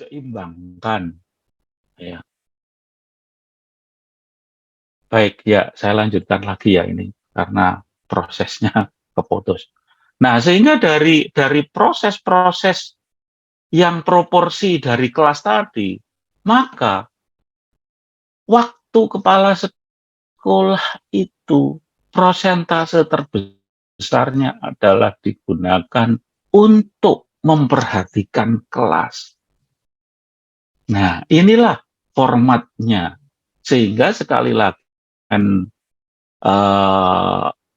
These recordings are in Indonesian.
diseimbangkan, ya. Baik, ya saya lanjutkan lagi ya ini, karena prosesnya keputus. Nah, sehingga dari proses-proses yang proporsi dari kelas tadi, maka waktu kepala sekolah itu prosentase terbesarnya adalah digunakan untuk memperhatikan kelas. Nah, inilah formatnya. Sehingga sekali lagi kan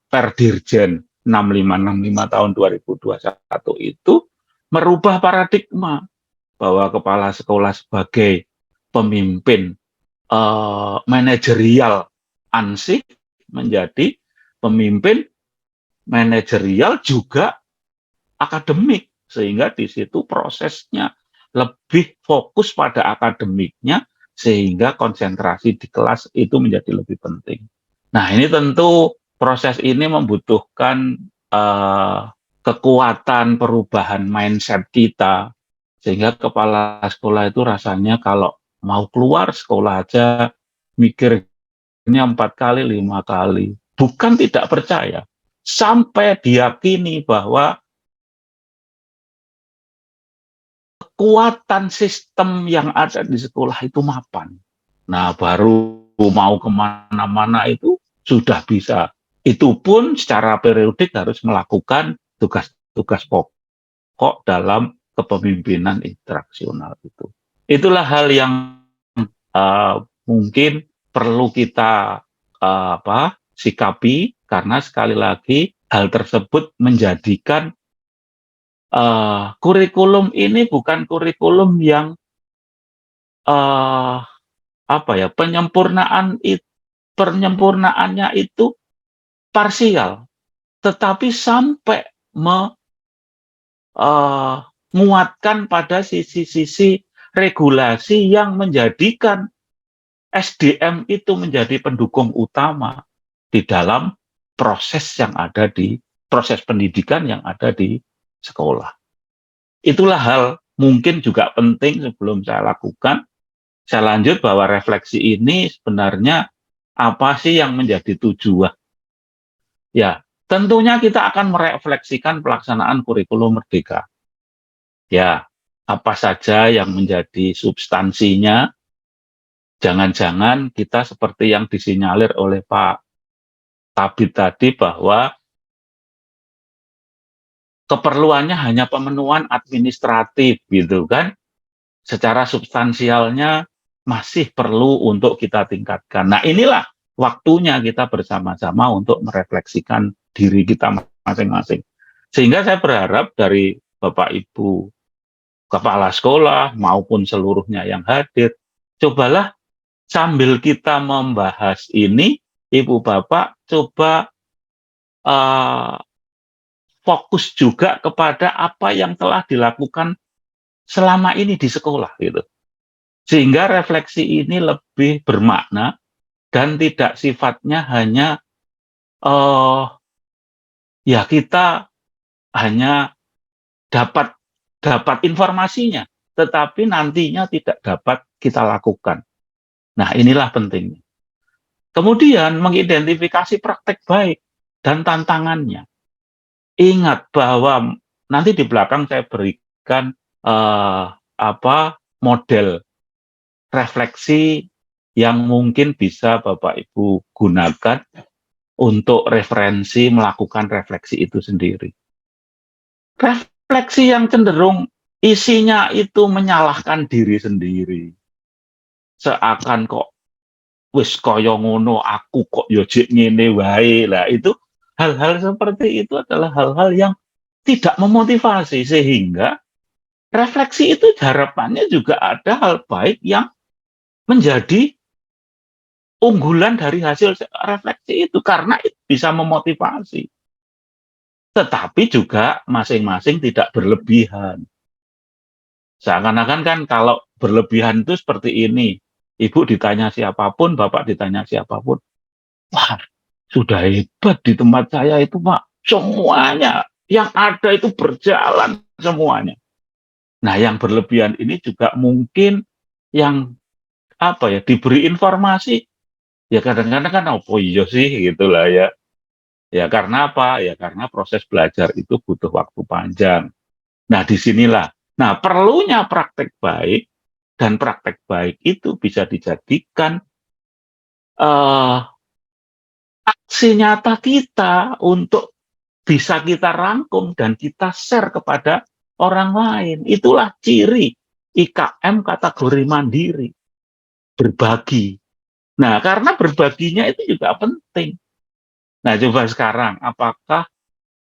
Perdirjen 6565 tahun 2021 itu merubah paradigma bahwa kepala sekolah sebagai pemimpin manajerial ansih menjadi pemimpin manajerial juga akademik, sehingga di situ prosesnya lebih fokus pada akademiknya, sehingga konsentrasi di kelas itu menjadi lebih penting. Nah, ini tentu proses ini membutuhkan kekuatan perubahan mindset kita, sehingga kepala sekolah itu rasanya kalau mau keluar sekolah aja mikirnya 4 kali, 5 kali. Bukan tidak percaya, sampai diyakini bahwa kekuatan sistem yang ada di sekolah itu mapan. Nah, baru mau kemana-mana itu sudah bisa. Itu pun secara periodik harus melakukan tugas-tugas pokok dalam kepemimpinan interaksional itu. Itulah hal yang mungkin perlu kita sikapi, karena sekali lagi hal tersebut menjadikan kurikulum ini bukan kurikulum yang uh, penyempurnaannya itu parsial, tetapi sampai menguatkan pada sisi-sisi regulasi yang menjadikan SDM itu menjadi pendukung utama di dalam proses pendidikan yang ada di sekolah. Itulah hal mungkin juga penting sebelum saya lakukan. Saya lanjut bahwa refleksi ini sebenarnya apa sih yang menjadi tujuan? Ya, tentunya kita akan merefleksikan pelaksanaan kurikulum Merdeka. Ya, apa saja yang menjadi substansinya. Jangan-jangan kita seperti yang disinyalir oleh Pak Tabit tadi, bahwa keperluannya hanya pemenuhan administratif gitu kan. Secara substansialnya masih perlu untuk kita tingkatkan. Nah, inilah waktunya kita bersama-sama untuk merefleksikan diri kita masing-masing. Sehingga saya berharap dari Bapak Ibu kepala sekolah maupun seluruhnya yang hadir, cobalah sambil kita membahas ini, Ibu Bapak coba uh, fokus juga kepada apa yang telah dilakukan selama ini di sekolah gitu. Sehingga refleksi ini lebih bermakna dan tidak sifatnya hanya ya kita hanya dapat informasinya, tetapi nantinya tidak dapat kita lakukan. Nah, inilah pentingnya. Kemudian mengidentifikasi praktek baik dan tantangannya. Ingat bahwa nanti di belakang saya berikan model refleksi yang mungkin bisa Bapak Ibu gunakan untuk referensi melakukan refleksi itu sendiri. Refleksi yang cenderung isinya itu menyalahkan diri sendiri. Seakan kok wis kaya ngono, aku kok yo jek ngene wae. Lah itu hal-hal seperti itu adalah hal-hal yang tidak memotivasi, sehingga refleksi itu harapannya juga ada hal baik yang menjadi unggulan dari hasil refleksi itu, karena itu bisa memotivasi. Tetapi juga masing-masing tidak berlebihan. Seakan-akan kan kalau berlebihan itu seperti ini. Ibu ditanya siapapun, Bapak ditanya siapapun. Wah, sudah hebat di tempat saya itu, Pak. Semuanya yang ada itu berjalan semuanya. Nah, yang berlebihan ini juga mungkin yang diberi informasi ya kadang-kadang kan oh iya sih gitulah ya. Ya karena apa? Ya karena proses belajar itu butuh waktu panjang. Nah, disinilah. Nah, perlunya praktek baik dan praktek baik itu bisa dijadikan uh, aksi nyata kita untuk bisa kita rangkum dan kita share kepada orang lain. Itulah ciri IKM kategori mandiri, berbagi. Nah, karena berbaginya itu juga penting. Nah, coba sekarang, apakah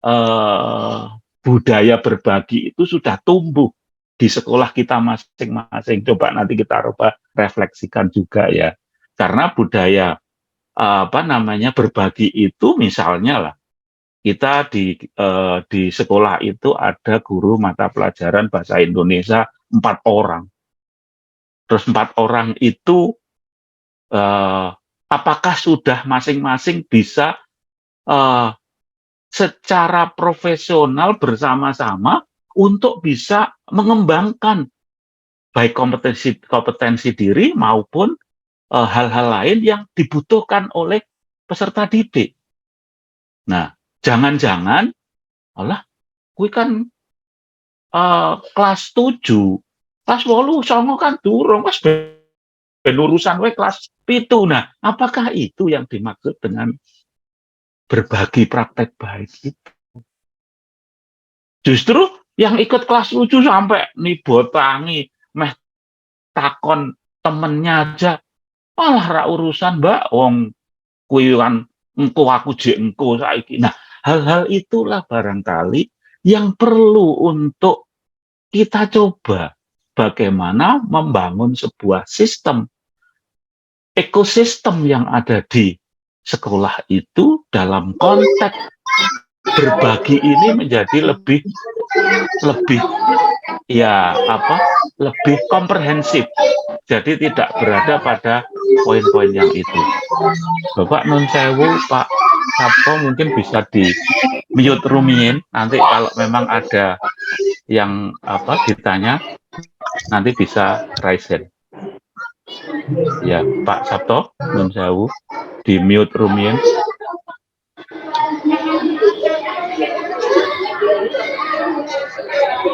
eh, budaya berbagi itu sudah tumbuh di sekolah kita masing-masing? Coba nanti kita coba refleksikan juga ya. Karena budaya berbagi itu misalnya lah kita di sekolah itu ada guru mata pelajaran bahasa Indonesia 4 orang. Terus 4 orang itu apakah sudah masing-masing bisa uh, secara profesional bersama-sama untuk bisa mengembangkan baik kompetensi kompetensi diri maupun hal-hal lain yang dibutuhkan oleh peserta didik. Nah, jangan-jangan, alah, kui kan kelas 7, kelas 8, songo kan durung, pas ben urusan we kelas 7. Nah, apakah itu yang dimaksud dengan berbagi praktek baik itu? Justru yang ikut kelas 7 sampai nibotangi, meh takon temennya aja, malah ra urusan mbak, wong kuwi kan engko aku jek engko saiki. Nah, hal-hal itulah barangkali yang perlu untuk kita coba bagaimana membangun sebuah sistem ekosistem yang ada di sekolah itu dalam konteks berbagi ini menjadi lebih lebih lebih komprehensif. Jadi tidak berada pada poin-poin yang itu. Bapak Nun Sewu, Pak Sabto mungkin bisa di mute rumiin nanti kalau memang ada yang ditanya nanti bisa raise hand. Ya, Pak Sabto, Nun Sewu, di mute rumiin.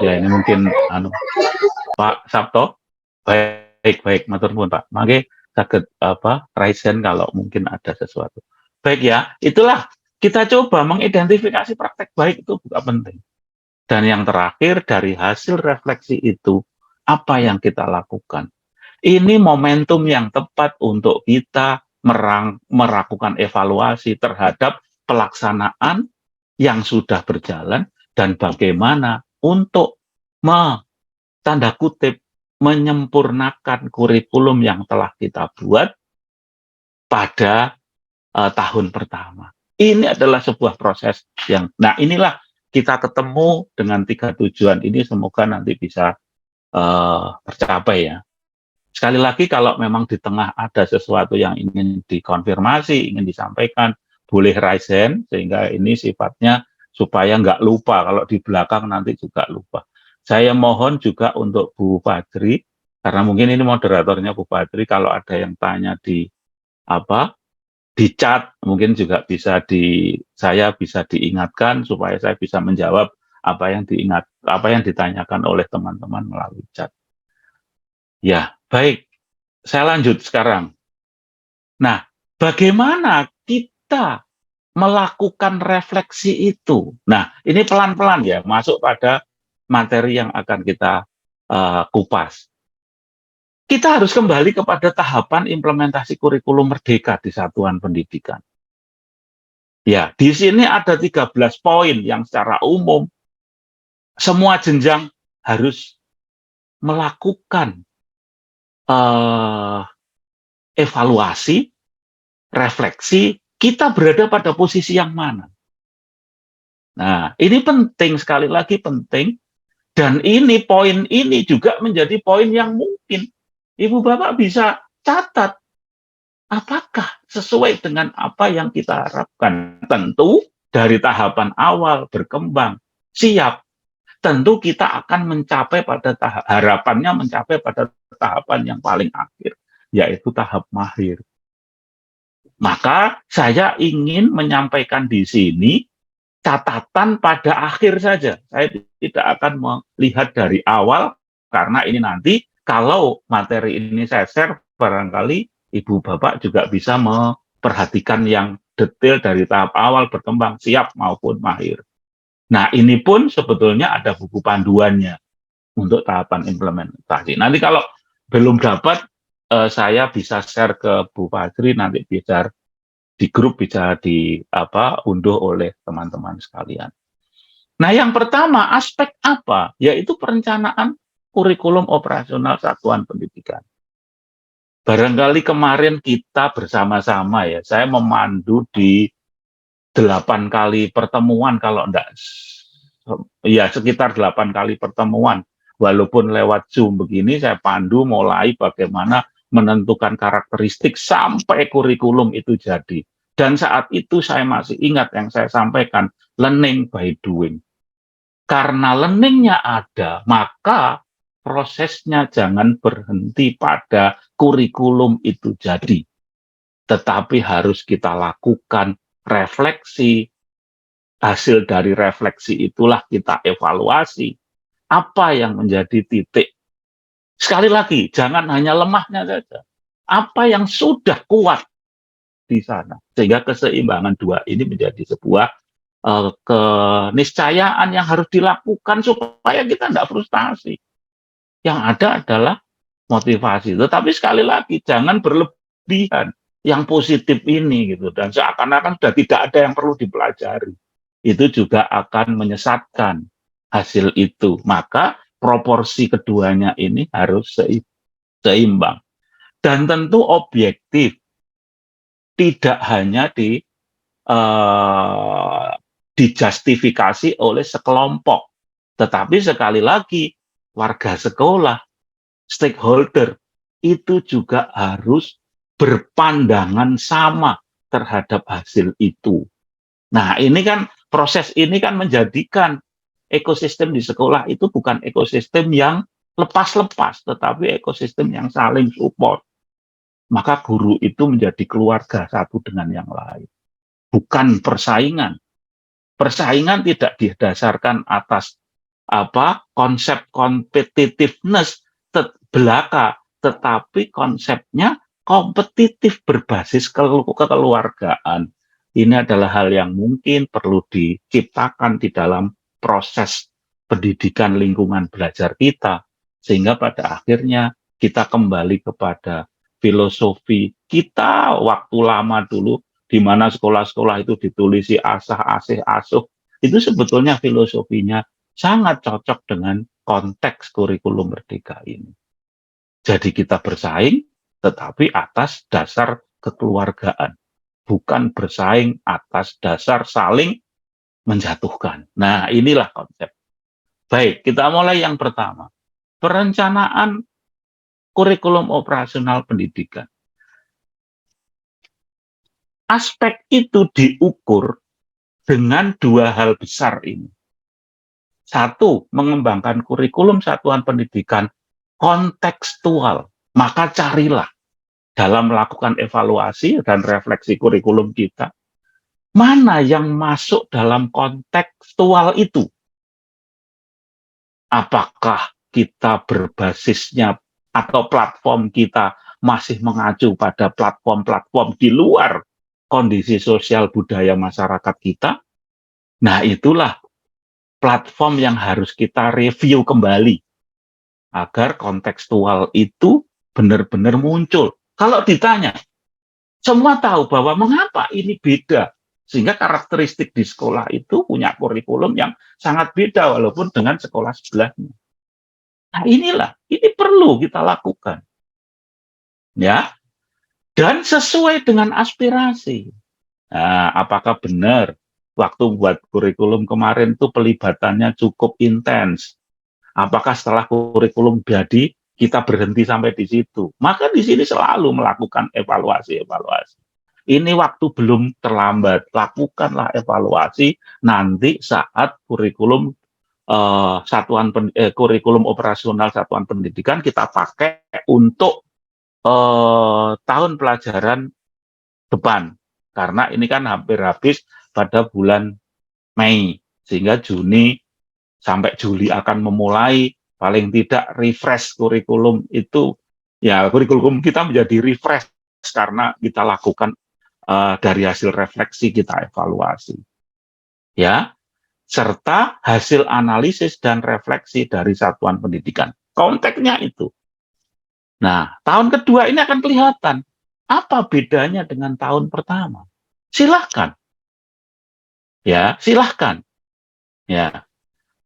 Ya ini mungkin Pak Sabto, baik matur nuwun Pak. Mangke saged raise hand kalau mungkin ada sesuatu. Baik ya, itulah kita coba mengidentifikasi praktek baik itu juga penting. Dan yang terakhir dari hasil refleksi itu apa yang kita lakukan. Ini momentum yang tepat untuk kita melakukan evaluasi terhadap pelaksanaan yang sudah berjalan dan bagaimana untuk tanda kutip menyempurnakan kurikulum yang telah kita buat pada tahun pertama. Ini adalah sebuah proses yang, nah inilah kita ketemu dengan 3 tujuan ini, semoga nanti bisa tercapai ya. Sekali lagi kalau memang di tengah ada sesuatu yang ingin dikonfirmasi, ingin disampaikan, boleh raise hand, sehingga ini sifatnya supaya nggak lupa, kalau di belakang nanti juga lupa. Saya mohon juga untuk Bu Fajri, karena mungkin ini moderatornya Bu Fajri, kalau ada yang tanya di di chat, mungkin juga saya bisa diingatkan supaya saya bisa menjawab apa yang ditanyakan oleh teman-teman melalui chat. Ya, baik. Saya lanjut sekarang. Nah, bagaimana kita melakukan refleksi itu? Nah, ini pelan-pelan ya, masuk pada materi yang akan kita kupas. Kita harus kembali kepada tahapan implementasi kurikulum merdeka di satuan pendidikan. Ya, di sini ada 13 poin yang secara umum semua jenjang harus melakukan evaluasi, refleksi, kita berada pada posisi yang mana. Nah, ini penting, sekali lagi penting, dan ini poin ini juga menjadi poin yang mungkin Ibu Bapak bisa catat, apakah sesuai dengan apa yang kita harapkan. Tentu dari tahapan awal berkembang, siap. tentu kita akan mencapai pada harapannya mencapai pada tahapan yang paling akhir, yaitu tahap mahir. Maka saya ingin menyampaikan di sini catatan pada akhir saja. Saya tidak akan melihat dari awal, karena ini nanti kalau materi ini saya share, barangkali Ibu Bapak juga bisa memperhatikan yang detail dari tahap awal berkembang siap maupun mahir. Nah, ini pun sebetulnya ada buku panduannya untuk tahapan implementasi. Nanti kalau belum dapat, saya bisa share ke Bu Fajri, nanti bisa di grup, bisa diunduh oleh teman-teman sekalian. Nah, yang pertama aspek apa? Yaitu perencanaan kurikulum operasional satuan pendidikan. Barangkali kemarin kita bersama-sama ya, saya memandu di 8 kali pertemuan, kalau enggak, ya sekitar 8 kali pertemuan. Walaupun lewat Zoom begini, saya pandu mulai bagaimana menentukan karakteristik sampai kurikulum itu jadi. Dan saat itu saya masih ingat yang saya sampaikan, learning by doing. Karena learningnya ada, maka prosesnya jangan berhenti pada kurikulum itu jadi. Tetapi harus kita lakukan refleksi, hasil dari refleksi itulah kita evaluasi. Apa yang menjadi titik? Sekali lagi, jangan hanya lemahnya saja. Apa yang sudah kuat di sana. Sehingga keseimbangan dua ini menjadi sebuah keniscayaan yang harus dilakukan supaya kita tidak frustasi. Yang ada adalah motivasi. Tetapi sekali lagi, jangan berlebihan yang positif ini gitu, dan seakan-akan sudah tidak ada yang perlu dipelajari. Itu juga akan menyesatkan hasil itu. Maka proporsi keduanya ini harus seimbang. Dan tentu objektif, tidak hanya dijustifikasi oleh sekelompok. Tetapi sekali lagi, warga sekolah, stakeholder, itu juga harus berpandangan sama terhadap hasil itu. Nah, ini kan proses ini kan menjadikan ekosistem di sekolah itu bukan ekosistem yang lepas-lepas, tetapi ekosistem yang saling support. Maka guru itu menjadi keluarga satu dengan yang lain. Bukan persaingan. Persaingan tidak didasarkan atas konsep competitiveness belaka, tetapi konsepnya kompetitif berbasis kekeluargaan. Ini adalah hal yang mungkin perlu diciptakan di dalam proses pendidikan lingkungan belajar kita, sehingga pada akhirnya kita kembali kepada filosofi kita waktu lama dulu, di mana sekolah-sekolah itu ditulisi asah, asih, asuh. Itu sebetulnya filosofinya sangat cocok dengan konteks kurikulum merdeka ini. Jadi kita bersaing, tetapi atas dasar kekeluargaan. Bukan bersaing atas dasar saling menjatuhkan. Nah, inilah konsep. Baik, kita mulai yang pertama. Perencanaan kurikulum operasional pendidikan. Aspek itu diukur dengan dua hal besar ini. Satu, mengembangkan kurikulum satuan pendidikan kontekstual. Maka carilah dalam melakukan evaluasi dan refleksi kurikulum kita, mana yang masuk dalam kontekstual itu. Apakah kita berbasisnya atau platform kita masih mengacu pada platform-platform di luar kondisi sosial budaya masyarakat kita? Nah, itulah platform yang harus kita review kembali agar kontekstual itu benar-benar muncul. Kalau ditanya, semua tahu bahwa mengapa ini beda, sehingga karakteristik di sekolah itu punya kurikulum yang sangat beda walaupun dengan sekolah sebelahnya. Nah, ini perlu kita lakukan. Ya. Dan sesuai dengan aspirasi. Nah, apakah benar waktu buat kurikulum kemarin itu pelibatannya cukup intens? Apakah setelah kurikulum jadi kita berhenti sampai di situ? Maka di sini selalu melakukan evaluasi-evaluasi. Ini waktu belum terlambat, lakukanlah evaluasi nanti saat kurikulum kurikulum operasional satuan pendidikan kita pakai untuk tahun pelajaran depan, karena ini kan hampir habis pada bulan Mei, sehingga Juni sampai Juli akan memulai paling tidak refresh kurikulum itu, ya kurikulum kita menjadi refresh karena kita lakukan dari hasil refleksi kita evaluasi, ya, serta hasil analisis dan refleksi dari satuan pendidikan. Konteksnya itu. Nah, tahun kedua ini akan kelihatan apa bedanya dengan tahun pertama. Silahkan, ya, silahkan, ya.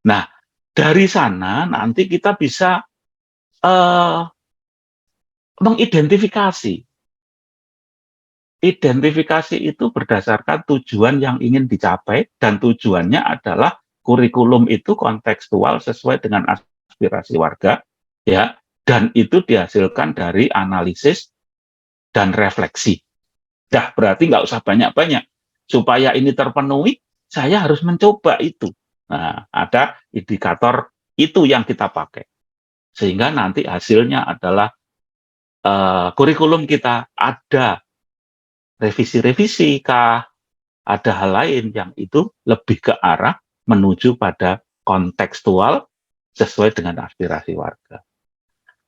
Nah, dari sana nanti kita bisa mengidentifikasi. Identifikasi itu berdasarkan tujuan yang ingin dicapai, dan tujuannya adalah kurikulum itu kontekstual sesuai dengan aspirasi warga, ya, dan itu dihasilkan dari analisis dan refleksi. Dah, berarti nggak usah banyak-banyak. Supaya ini terpenuhi, saya harus mencoba itu. Nah, ada indikator itu yang kita pakai. Sehingga nanti hasilnya adalah kurikulum kita ada revisi-revisi kah, ada hal lain yang itu lebih ke arah menuju pada kontekstual sesuai dengan aspirasi warga.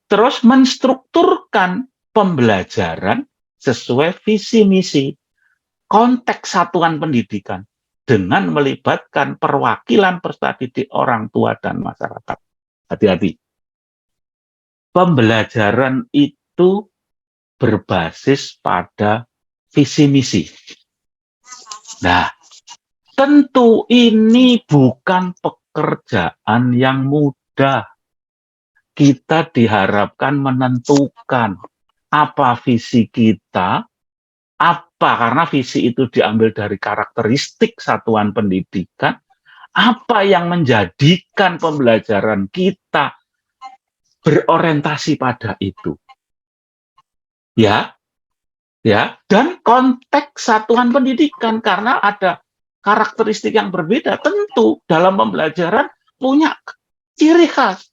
Terus menstrukturkan pembelajaran sesuai visi misi konteks satuan pendidikan dengan melibatkan perwakilan peserta didik, orang tua, dan masyarakat. Hati-hati. Pembelajaran itu berbasis pada visi misi. Nah, tentu ini bukan pekerjaan yang mudah. Kita diharapkan menentukan apa visi kita, apa, karena visi itu diambil dari karakteristik satuan pendidikan, apa yang menjadikan pembelajaran kita berorientasi pada itu. Ya, ya, dan konteks satuan pendidikan, karena ada karakteristik yang berbeda, tentu dalam pembelajaran punya ciri khas.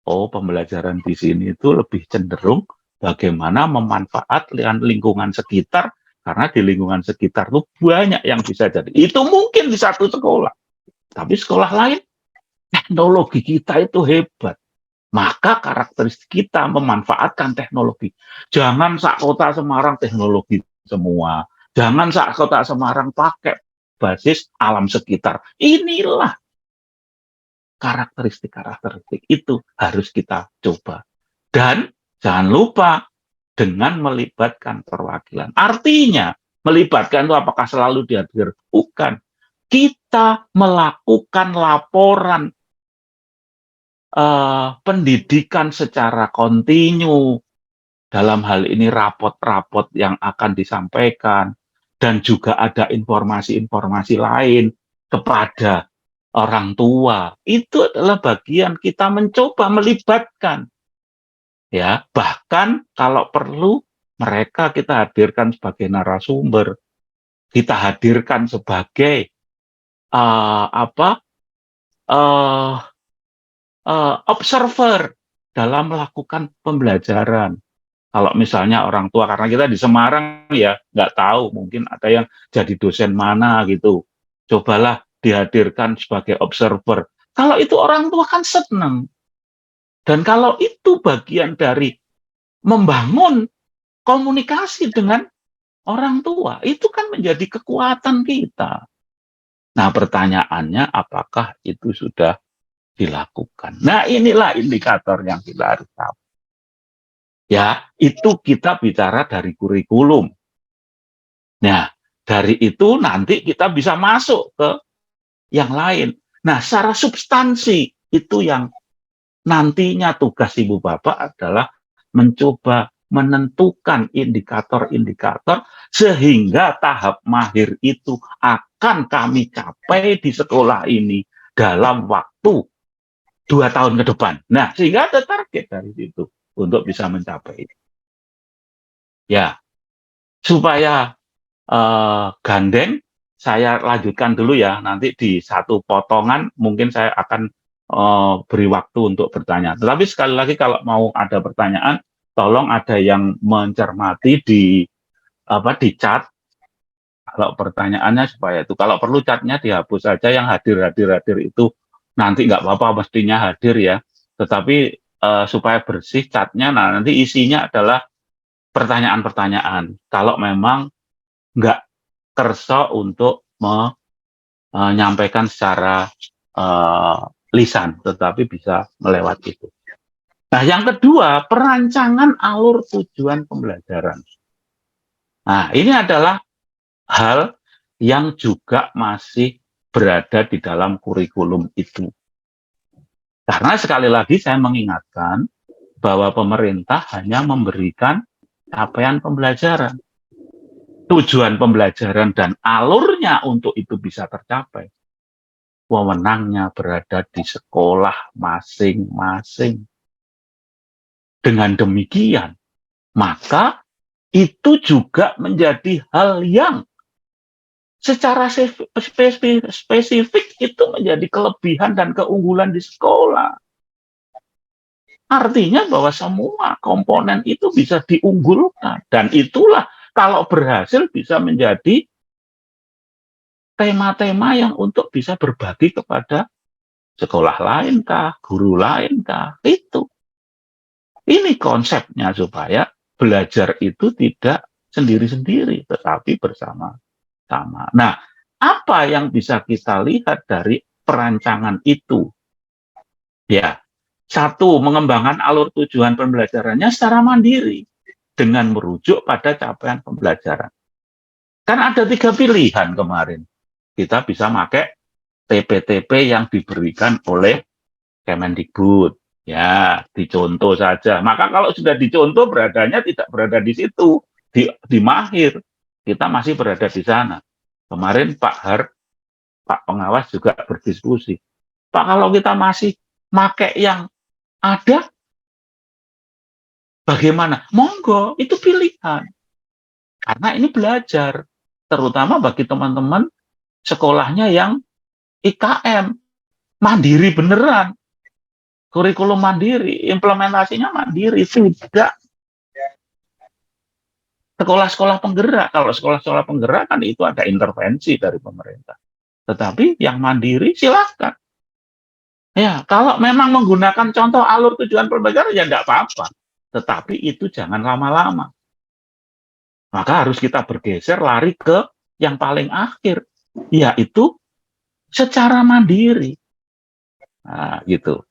Oh, pembelajaran di sini itu lebih cenderung bagaimana memanfaatkan lingkungan sekitar, karena di lingkungan sekitar itu banyak yang bisa jadi. Itu mungkin di satu sekolah, tapi sekolah lain teknologi kita itu hebat. Maka karakteristik kita memanfaatkan teknologi. Jangan sak kota Semarang teknologi semua. Jangan sak kota Semarang pakai basis alam sekitar. Inilah karakteristik itu harus kita coba. Dan jangan lupa dengan melibatkan perwakilan. Artinya, melibatkan itu apakah selalu dihadir? Bukan. Kita melakukan laporan pendidikan secara kontinu, dalam hal ini rapot-rapot yang akan disampaikan, dan juga ada informasi-informasi lain kepada orang tua. Itu adalah bagian kita mencoba melibatkan. Ya, bahkan kalau perlu mereka kita hadirkan sebagai narasumber, kita hadirkan sebagai observer dalam melakukan pembelajaran. Kalau misalnya orang tua, karena kita di Semarang ya nggak tahu, mungkin ada yang jadi dosen mana gitu, cobalah dihadirkan sebagai observer. Kalau itu orang tua kan senang. Dan kalau itu bagian dari membangun komunikasi dengan orang tua, itu kan menjadi kekuatan kita. Nah, pertanyaannya apakah itu sudah dilakukan? Nah, inilah indikator yang kita harus tahu. Ya, itu kita bicara dari kurikulum. Nah, dari itu nanti kita bisa masuk ke yang lain. Nah, secara substansi itu yang nantinya tugas Ibu Bapak adalah mencoba menentukan indikator-indikator sehingga tahap mahir itu akan kami capai di sekolah ini dalam waktu 2 tahun ke depan. Nah, sehingga ada target dari situ untuk bisa mencapai itu. Ya, supaya gandeng, saya lanjutkan dulu ya, nanti di satu potongan mungkin saya akan beri waktu untuk bertanya. Tetapi sekali lagi kalau mau ada pertanyaan, tolong ada yang mencermati di chat. Kalau pertanyaannya supaya itu, kalau perlu chatnya dihapus saja, yang hadir itu nanti nggak apa-apa mestinya hadir ya. Tetapi supaya bersih chatnya, nah nanti isinya adalah pertanyaan-pertanyaan. Kalau memang nggak kerso untuk menyampaikan secara lisan, tetapi bisa melewati itu. Nah, yang kedua, perancangan alur tujuan pembelajaran. Nah, ini adalah hal yang juga masih berada di dalam kurikulum itu. Karena sekali lagi saya mengingatkan bahwa pemerintah hanya memberikan capaian pembelajaran. Tujuan pembelajaran dan alurnya untuk itu bisa tercapai, wewenangnya berada di sekolah masing-masing. Dengan demikian, maka itu juga menjadi hal yang secara spesifik itu menjadi kelebihan dan keunggulan di sekolah. Artinya bahwa semua komponen itu bisa diunggulkan. Dan itulah kalau berhasil bisa menjadi tema-tema yang untuk bisa berbagi kepada sekolah lain kah, guru lain kah, itu. Ini konsepnya supaya belajar itu tidak sendiri-sendiri, tetapi bersama-sama. Nah, apa yang bisa kita lihat dari perancangan itu? Ya, satu, mengembangkan alur tujuan pembelajarannya secara mandiri dengan merujuk pada capaian pembelajaran. Kan ada 3 pilihan kemarin. Kita bisa pakai TP-TP yang diberikan oleh Kemendikbud. Ya, dicontoh saja. Maka kalau sudah dicontoh, beradanya tidak berada di situ, di Mahir. Kita masih berada di sana. Kemarin Pak Pengawas juga berdiskusi. Pak, kalau kita masih pakai yang ada, bagaimana? Monggo, itu pilihan. Karena ini belajar. Terutama bagi teman-teman sekolahnya yang IKM. Mandiri beneran. Kurikulum mandiri, implementasinya mandiri, tidak sekolah-sekolah penggerak. Kalau sekolah-sekolah penggerak kan itu ada intervensi dari pemerintah. Tetapi yang mandiri silahkan. Ya, kalau memang menggunakan contoh alur tujuan pembelajaran ya enggak apa-apa. Tetapi itu jangan lama-lama. Maka harus kita bergeser lari ke yang paling akhir, yaitu secara mandiri. Nah, gitu.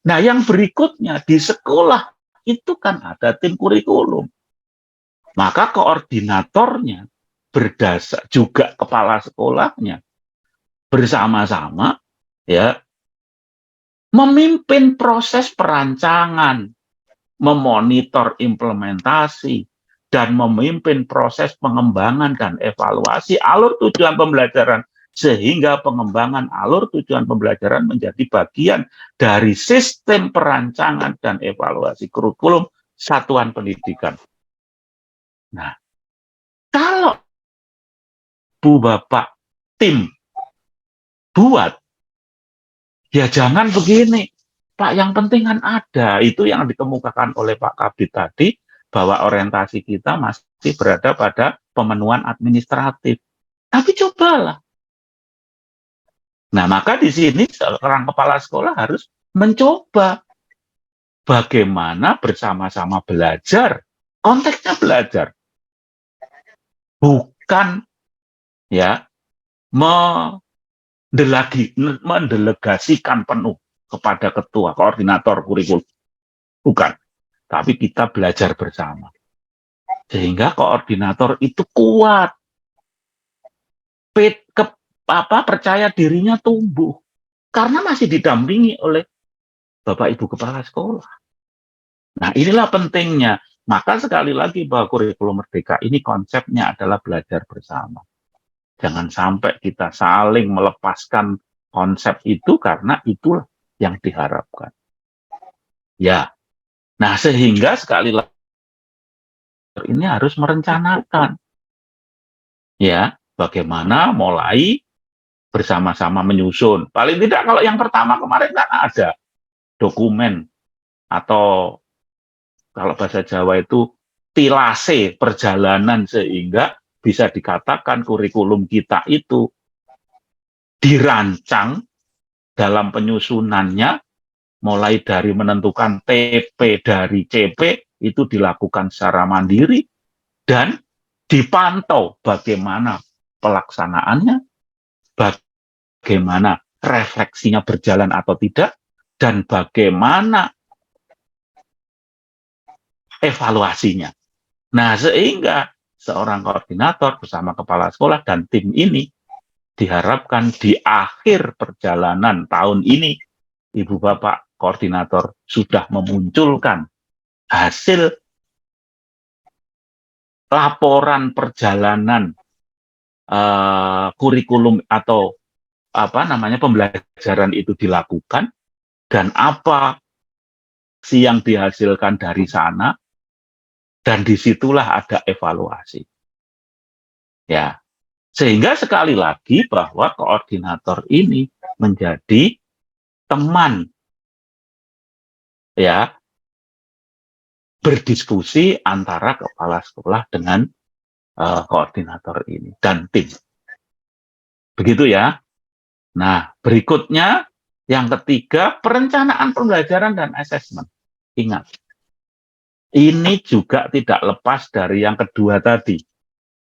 Nah, yang berikutnya di sekolah itu kan ada tim kurikulum. Maka koordinatornya berdasar juga kepala sekolahnya bersama-sama ya memimpin proses perancangan, memonitor implementasi dan memimpin proses pengembangan dan evaluasi alur tujuan pembelajaran sehingga pengembangan alur tujuan pembelajaran menjadi bagian dari sistem perancangan dan evaluasi kurikulum satuan pendidikan. Nah, kalau Bu Bapak tim buat, ya jangan begini, Pak, yang penting kan ada. Itu yang dikemukakan oleh Pak Kabid tadi, bahwa orientasi kita masih berada pada pemenuhan administratif. Tapi cobalah. Nah, maka di sini seorang kepala sekolah harus mencoba bagaimana bersama-sama belajar. Konteksnya belajar. Bukan ya mendelegasikan penuh kepada ketua koordinator kurikulum. Bukan. Tapi kita belajar bersama. Sehingga koordinator itu kuat. Percaya dirinya tumbuh. Karena masih didampingi oleh Bapak Ibu Kepala Sekolah. Nah, inilah pentingnya. Maka sekali lagi bahwa kurikulum merdeka ini konsepnya adalah belajar bersama. Jangan sampai kita saling melepaskan konsep itu karena itulah yang diharapkan. Ya, nah sehingga sekali lagi ini harus merencanakan. Ya, bagaimana mulai bersama-sama menyusun. Paling tidak kalau yang pertama kemarin kan ada dokumen atau kalau bahasa Jawa itu tilase perjalanan, sehingga bisa dikatakan kurikulum kita itu dirancang dalam penyusunannya, mulai dari menentukan TP dari CP itu dilakukan secara mandiri dan dipantau bagaimana pelaksanaannya, bagaimana refleksinya berjalan atau tidak, dan bagaimana evaluasinya. Nah, sehingga seorang koordinator bersama kepala sekolah dan tim ini diharapkan di akhir perjalanan tahun ini, Ibu Bapak koordinator sudah memunculkan hasil laporan perjalanan kurikulum atau pembelajaran itu dilakukan, dan apa sih yang dihasilkan dari sana, dan disitulah ada evaluasi. Ya, sehingga sekali lagi bahwa koordinator ini menjadi teman, ya, berdiskusi antara kepala sekolah dengan koordinator ini dan tim. Begitu ya. Nah, berikutnya yang ketiga, perencanaan pembelajaran dan asesmen. Ingat, ini juga tidak lepas dari yang kedua tadi.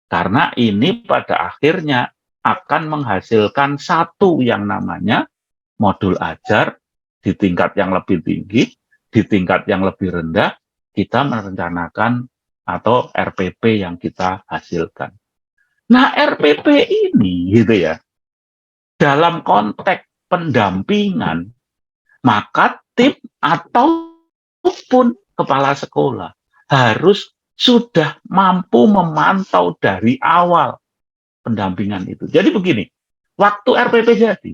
Karena ini pada akhirnya akan menghasilkan satu yang namanya modul ajar di tingkat yang lebih tinggi, di tingkat yang lebih rendah, kita merencanakan atau RPP yang kita hasilkan. Nah, RPP ini gitu ya, dalam konteks pendampingan, maka tim ataupun kepala sekolah harus sudah mampu memantau dari awal pendampingan itu. Jadi begini, waktu RPP jadi,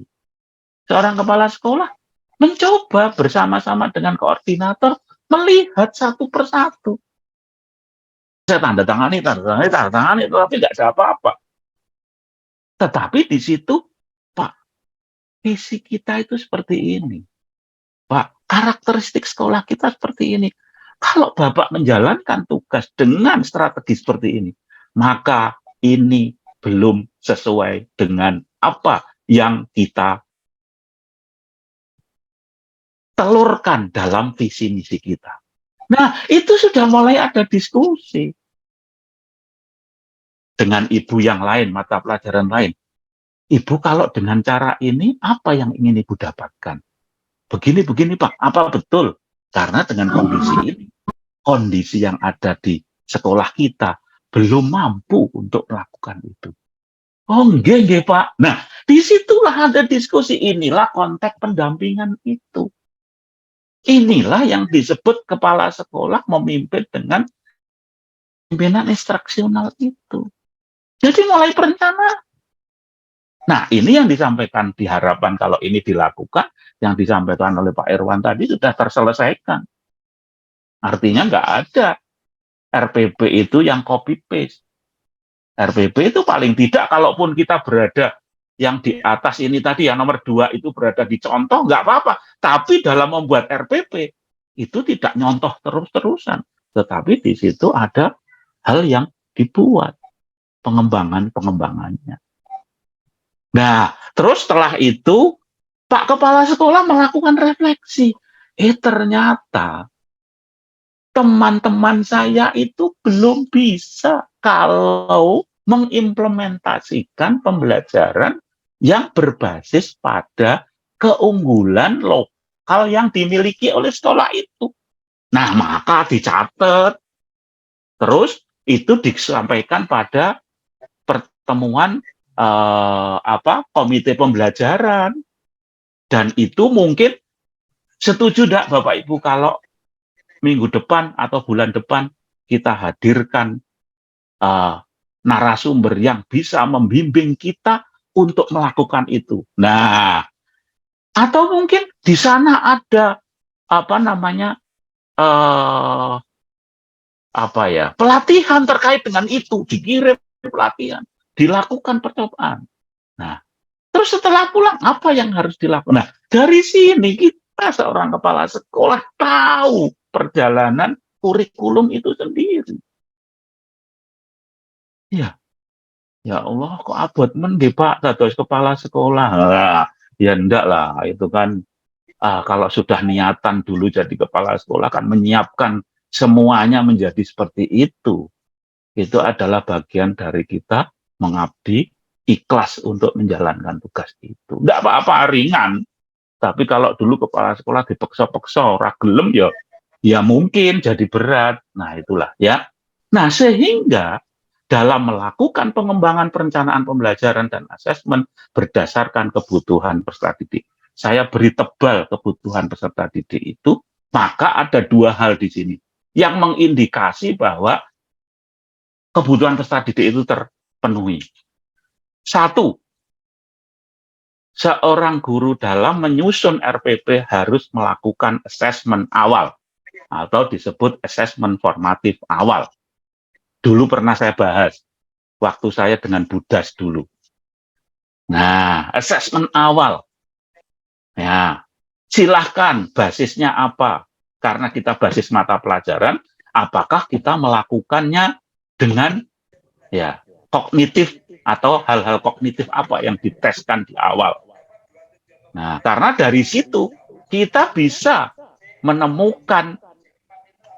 seorang kepala sekolah mencoba bersama-sama dengan koordinator melihat satu persatu. Saya tanda tangani, tapi nggak ada apa-apa. Tetapi di situ, Pak, visi kita itu seperti ini. Pak, karakteristik sekolah kita seperti ini. Kalau Bapak menjalankan tugas dengan strategi seperti ini, maka ini belum sesuai dengan apa yang kita telurkan dalam visi misi kita. Nah, itu sudah mulai ada diskusi dengan ibu yang lain, mata pelajaran lain. Ibu, kalau dengan cara ini, apa yang ingin Ibu dapatkan? Begini, Pak, apa betul? Karena dengan kondisi ini, kondisi yang ada di sekolah kita belum mampu untuk melakukan itu. Oh, enggak, Pak. Nah, disitulah ada diskusi. Inilah konteks pendampingan itu. Inilah yang disebut kepala sekolah memimpin dengan pimpinan instruksional itu. Jadi mulai perencanaan. Nah, ini yang disampaikan, diharapkan kalau ini dilakukan, yang disampaikan oleh Pak Irwan tadi sudah terselesaikan. Artinya nggak ada RPP itu yang copy-paste. RPP itu paling tidak, kalaupun kita berada yang di atas ini tadi, yang nomor 2 itu berada di contoh, nggak apa-apa. Tapi dalam membuat RPP, itu tidak nyontoh terus-terusan. Tetapi di situ ada hal yang dibuat, pengembangannya. Nah, terus setelah itu, Pak Kepala Sekolah melakukan refleksi. Ternyata teman-teman saya itu belum bisa kalau mengimplementasikan pembelajaran yang berbasis pada keunggulan lokal yang dimiliki oleh sekolah itu. Nah, maka dicatat. Terus itu disampaikan pada pertemuan komite pembelajaran. Dan itu mungkin setuju enggak Bapak Ibu kalau minggu depan atau bulan depan kita hadirkan narasumber yang bisa membimbing kita untuk melakukan itu. Nah, atau mungkin di sana ada pelatihan terkait dengan itu, dikirim pelatihan. dilakukan percobaan. Nah, terus setelah pulang, apa yang harus dilakukan? Nah, dari sini kita seorang kepala sekolah tahu perjalanan kurikulum itu sendiri. Ya, ya Allah, kok abot men nggih Pak, dados kepala sekolah. Nah, ya enggak lah, itu kan kalau sudah niatan dulu jadi kepala sekolah kan menyiapkan semuanya menjadi seperti itu. Itu adalah bagian dari kita mengabdi, ikhlas untuk menjalankan tugas itu. Enggak apa-apa, ringan. Tapi kalau dulu kepala sekolah dipeksa-peksa, ora gelem ya mungkin jadi berat. Nah, itulah ya. Nah, sehingga dalam melakukan pengembangan perencanaan pembelajaran dan asesmen berdasarkan kebutuhan peserta didik. Saya beri tebal kebutuhan peserta didik itu, maka ada dua hal di sini yang mengindikasi bahwa kebutuhan peserta didik itu terpenuhi. Satu, seorang guru dalam menyusun RPP harus melakukan asesmen awal atau disebut asesmen formatif awal. Dulu pernah saya bahas waktu saya dengan Budas dulu. Nah, asesmen awal. Ya, silahkan basisnya apa? Karena kita basis mata pelajaran, apakah kita melakukannya dengan ya kognitif atau hal-hal kognitif apa yang diteskan di awal. Nah, karena dari situ kita bisa menemukan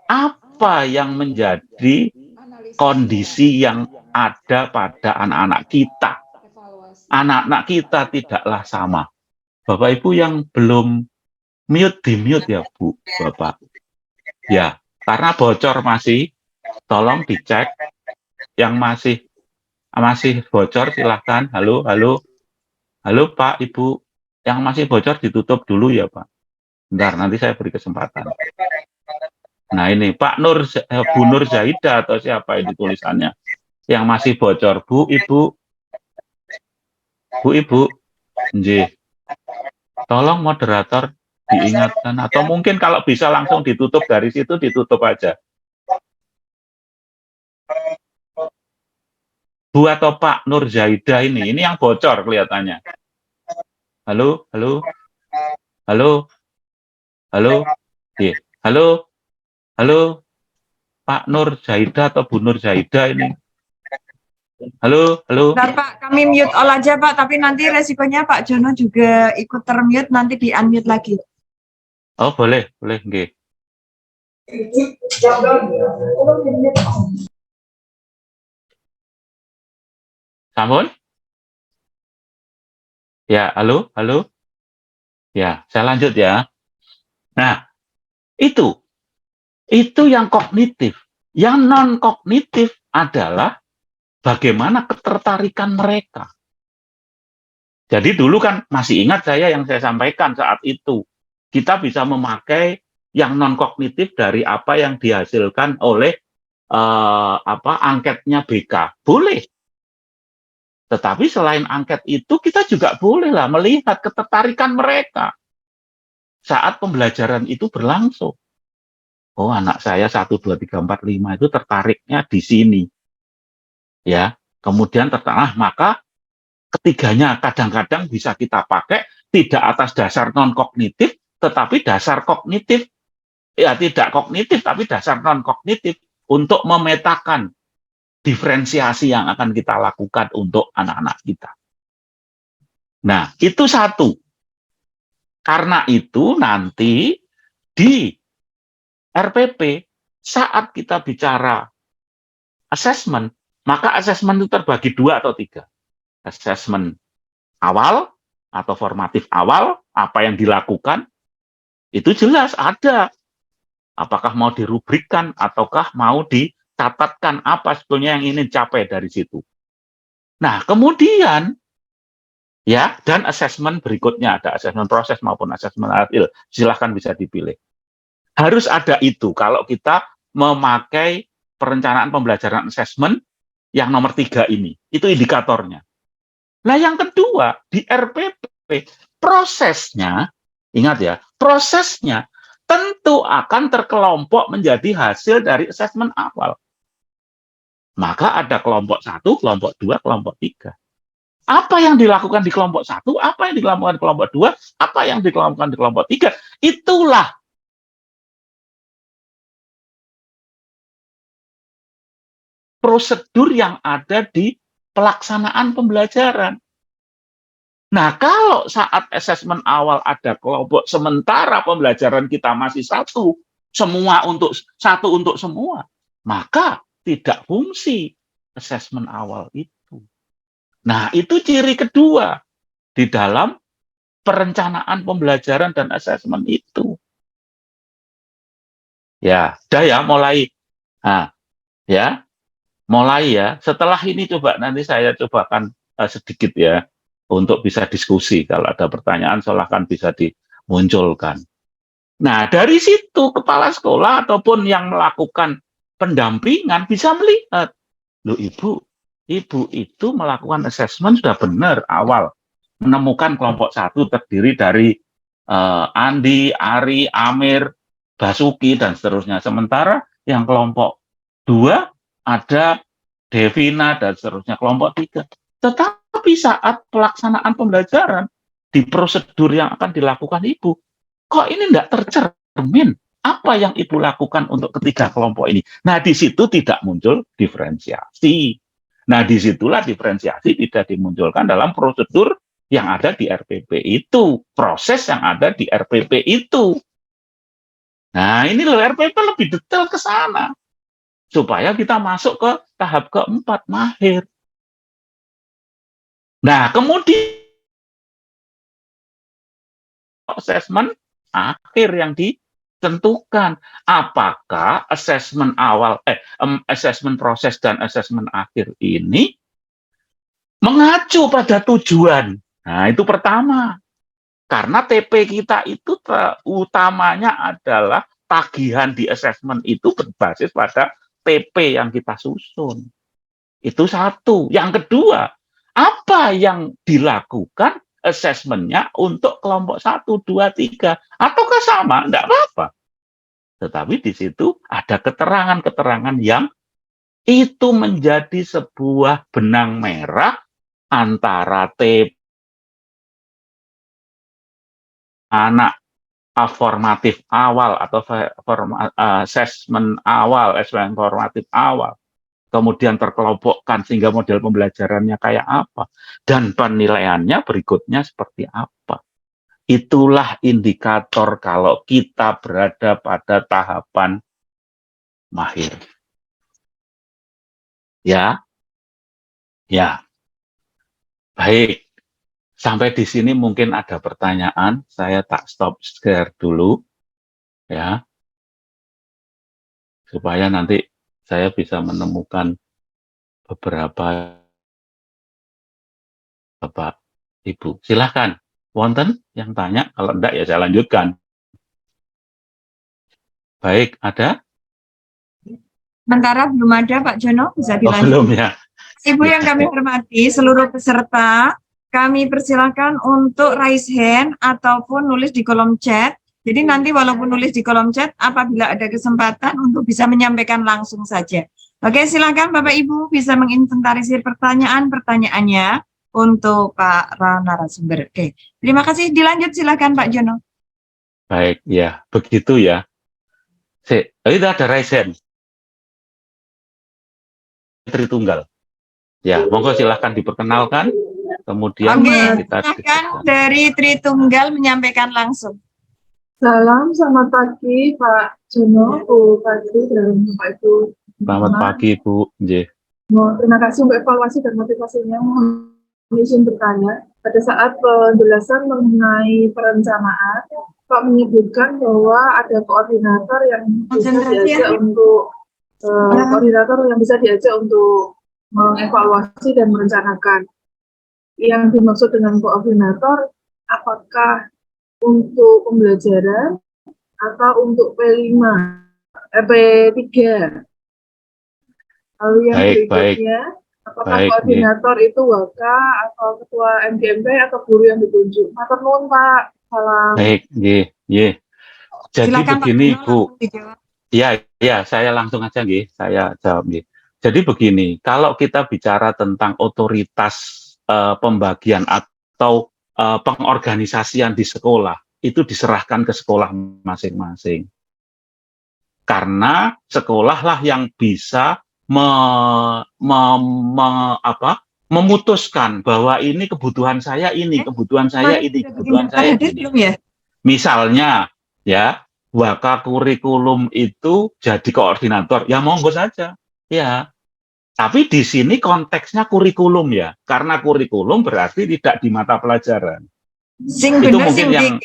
apa yang menjadi kondisi yang ada pada anak-anak kita. Anak-anak kita tidaklah sama. Bapak Ibu yang belum mute, di mute ya Bu, Bapak. Ya, karena bocor masih, tolong dicek. Yang masih bocor silahkan. Halo, halo, halo Pak, Ibu. Yang masih bocor ditutup dulu ya Pak. Bentar, nanti saya beri kesempatan. Nah ini Pak Bu Nur Zaida atau siapa ini tulisannya? Yang masih bocor, Bu, Ibu, Nggih. Tolong moderator diingatkan atau mungkin kalau bisa langsung ditutup dari situ, ditutup aja. Bu atau Pak Nur Zaida ini yang bocor kelihatannya. Halo, halo, halo, halo, halo, halo, Pak Nur Zaida atau Bu Nur Zaida ini. Halo, halo. Bentar Pak, kami mute all aja Pak, tapi nanti resikonya Pak Jono juga ikut termute, nanti di unmute lagi. Oh boleh, nggih. Sampun? Ya, halo, halo. Ya, saya lanjut ya. Nah, itu yang kognitif. Yang non kognitif adalah bagaimana ketertarikan mereka. Jadi dulu kan masih ingat saya yang saya sampaikan saat itu. Kita bisa memakai yang non kognitif dari apa yang dihasilkan oleh angketnya BK. Boleh. Tetapi selain angket itu kita juga bolehlah melihat ketertarikan mereka saat pembelajaran itu berlangsung. Oh, anak saya 1, 2, 3, 4, 5 itu tertariknya di sini. Ya, kemudian maka ketiganya kadang-kadang bisa kita pakai tidak atas dasar non-kognitif, tetapi dasar kognitif. Ya, tidak kognitif, tapi dasar non-kognitif untuk memetakan diferensiasi yang akan kita lakukan untuk anak-anak kita. Nah, itu satu. Karena itu nanti di RPP saat kita bicara assessment, maka assessment itu terbagi 2 atau 3. Assessment awal atau formatif awal, apa yang dilakukan, itu jelas ada. Apakah mau dirubrikkan ataukah mau dicatatkan apa sebetulnya yang ingin dicapai dari situ. Nah, kemudian ya, dan asesmen berikutnya ada asesmen proses maupun asesmen hasil. Silahkan bisa dipilih. Harus ada itu kalau kita memakai perencanaan pembelajaran asesmen yang nomor 3 ini. Itu indikatornya. Nah, yang kedua, di RPP, prosesnya, ingat ya, prosesnya tentu akan terkelompok menjadi hasil dari asesmen awal. Maka ada kelompok 1, kelompok 2, kelompok 3. Apa yang dilakukan di kelompok 1, apa yang dilakukan di kelompok 2, apa yang dilakukan di kelompok 3, itulah prosedur yang ada di pelaksanaan pembelajaran. Nah, kalau saat asesmen awal ada kelompok sementara pembelajaran kita masih satu untuk semua, maka tidak fungsi asesmen awal itu. Nah, itu ciri kedua di dalam perencanaan pembelajaran dan asesmen itu. Ya, udah ya, mulai. Nah, ya, mulai ya. Setelah ini coba nanti saya cobakan sedikit ya untuk bisa diskusi. Kalau ada pertanyaan silahkan bisa dimunculkan. Nah, dari situ kepala sekolah ataupun yang melakukan pendampingan bisa melihat, loh ibu itu melakukan asesmen sudah benar awal, menemukan kelompok 1 terdiri dari Andi, Ari, Amir, Basuki, dan seterusnya. Sementara yang kelompok 2 ada Devina, dan seterusnya, kelompok 3. Tetapi saat pelaksanaan pembelajaran, di prosedur yang akan dilakukan ibu, kok ini tidak tercermin apa yang ibu lakukan untuk ketiga kelompok ini. Nah, di situ tidak muncul diferensiasi. Nah, disitulah diferensiasi tidak dimunculkan dalam prosedur yang ada di RPP itu, proses yang ada di RPP itu. Nah, ini loh RPP lebih detail ke sana, supaya kita masuk ke tahap keempat, mahir. Nah, kemudian asesmen akhir yang ditentukan. Apakah asesmen awal, asesmen proses dan asesmen akhir ini mengacu pada tujuan. Nah, itu pertama. Karena TP kita itu utamanya adalah tagihan di asesmen itu berbasis pada TP yang kita susun. Itu satu. Yang kedua, apa yang dilakukan asesmennya untuk kelompok 1, 2, 3? Ataukah sama? Tidak apa-apa. Tetapi di situ ada keterangan-keterangan yang itu menjadi sebuah benang merah antara TP anak formatif awal atau asesmen awal, asesmen formatif awal, kemudian terkelompokkan sehingga model pembelajarannya kayak apa, dan penilaiannya berikutnya seperti apa. Itulah indikator kalau kita berada pada tahapan mahir. Ya, ya, baik. Sampai di sini mungkin ada pertanyaan, saya tak stop share dulu, ya, supaya nanti saya bisa menemukan beberapa Bapak, Ibu. Silahkan, wonten yang tanya, kalau enggak ya saya lanjutkan. Baik, ada? Sementara belum ada Pak Jono, bisa Oh, dilanjut. belum ya. Ibu yang kami hormati, seluruh peserta, kami persilakan untuk raise hand ataupun nulis di kolom chat. Jadi nanti walaupun nulis di kolom chat, apabila ada kesempatan untuk bisa menyampaikan langsung saja. Oke, silakan Bapak Ibu bisa menginventarisir pertanyaan-pertanyaannya untuk Pak narasumber. Oke, terima kasih. Dilanjut silakan Pak Jono. Baik, ya, begitu ya. Itu ada raise hand. Tritunggal. Ya, monggo silahkan diperkenalkan. Kemudian kita silakan dari Tritunggal menyampaikan langsung. Salam, selamat pagi Pak Jono, Bu Fadli, dan Bapak Ibu. Selamat pagi Bu. Terima kasih untuk evaluasi dan motivasinya. Mohon izin bertanya, pada saat penjelasan mengenai perencanaan, Pak menyebutkan bahwa ada koordinator yang bisa diajak untuk mengevaluasi dan merencanakan. Yang dimaksud dengan koordinator, apakah untuk pembelajaran atau untuk P3? Lalu yang berikutnya, apakah koordinator itu Waka atau ketua MGMP atau guru yang ditunjuk? Matur nuwun Pak. Salam. Baik, Jadi silakan, begini Pak, Bu. Ya, saya langsung aja saya jawab. Jadi begini, kalau kita bicara tentang otoritas pembagian atau pengorganisasian di sekolah, itu diserahkan ke sekolah masing-masing. Karena sekolahlah yang bisa memutuskan bahwa ini kebutuhan saya ini, kebutuhan saya ini, kebutuhan saya ini. Belum ya? Misalnya, ya, waka kurikulum itu jadi koordinator, ya monggo saja, ya. Tapi di sini konteksnya kurikulum ya, karena kurikulum berarti tidak di mata pelajaran. Sing Itu bener, mungkin sing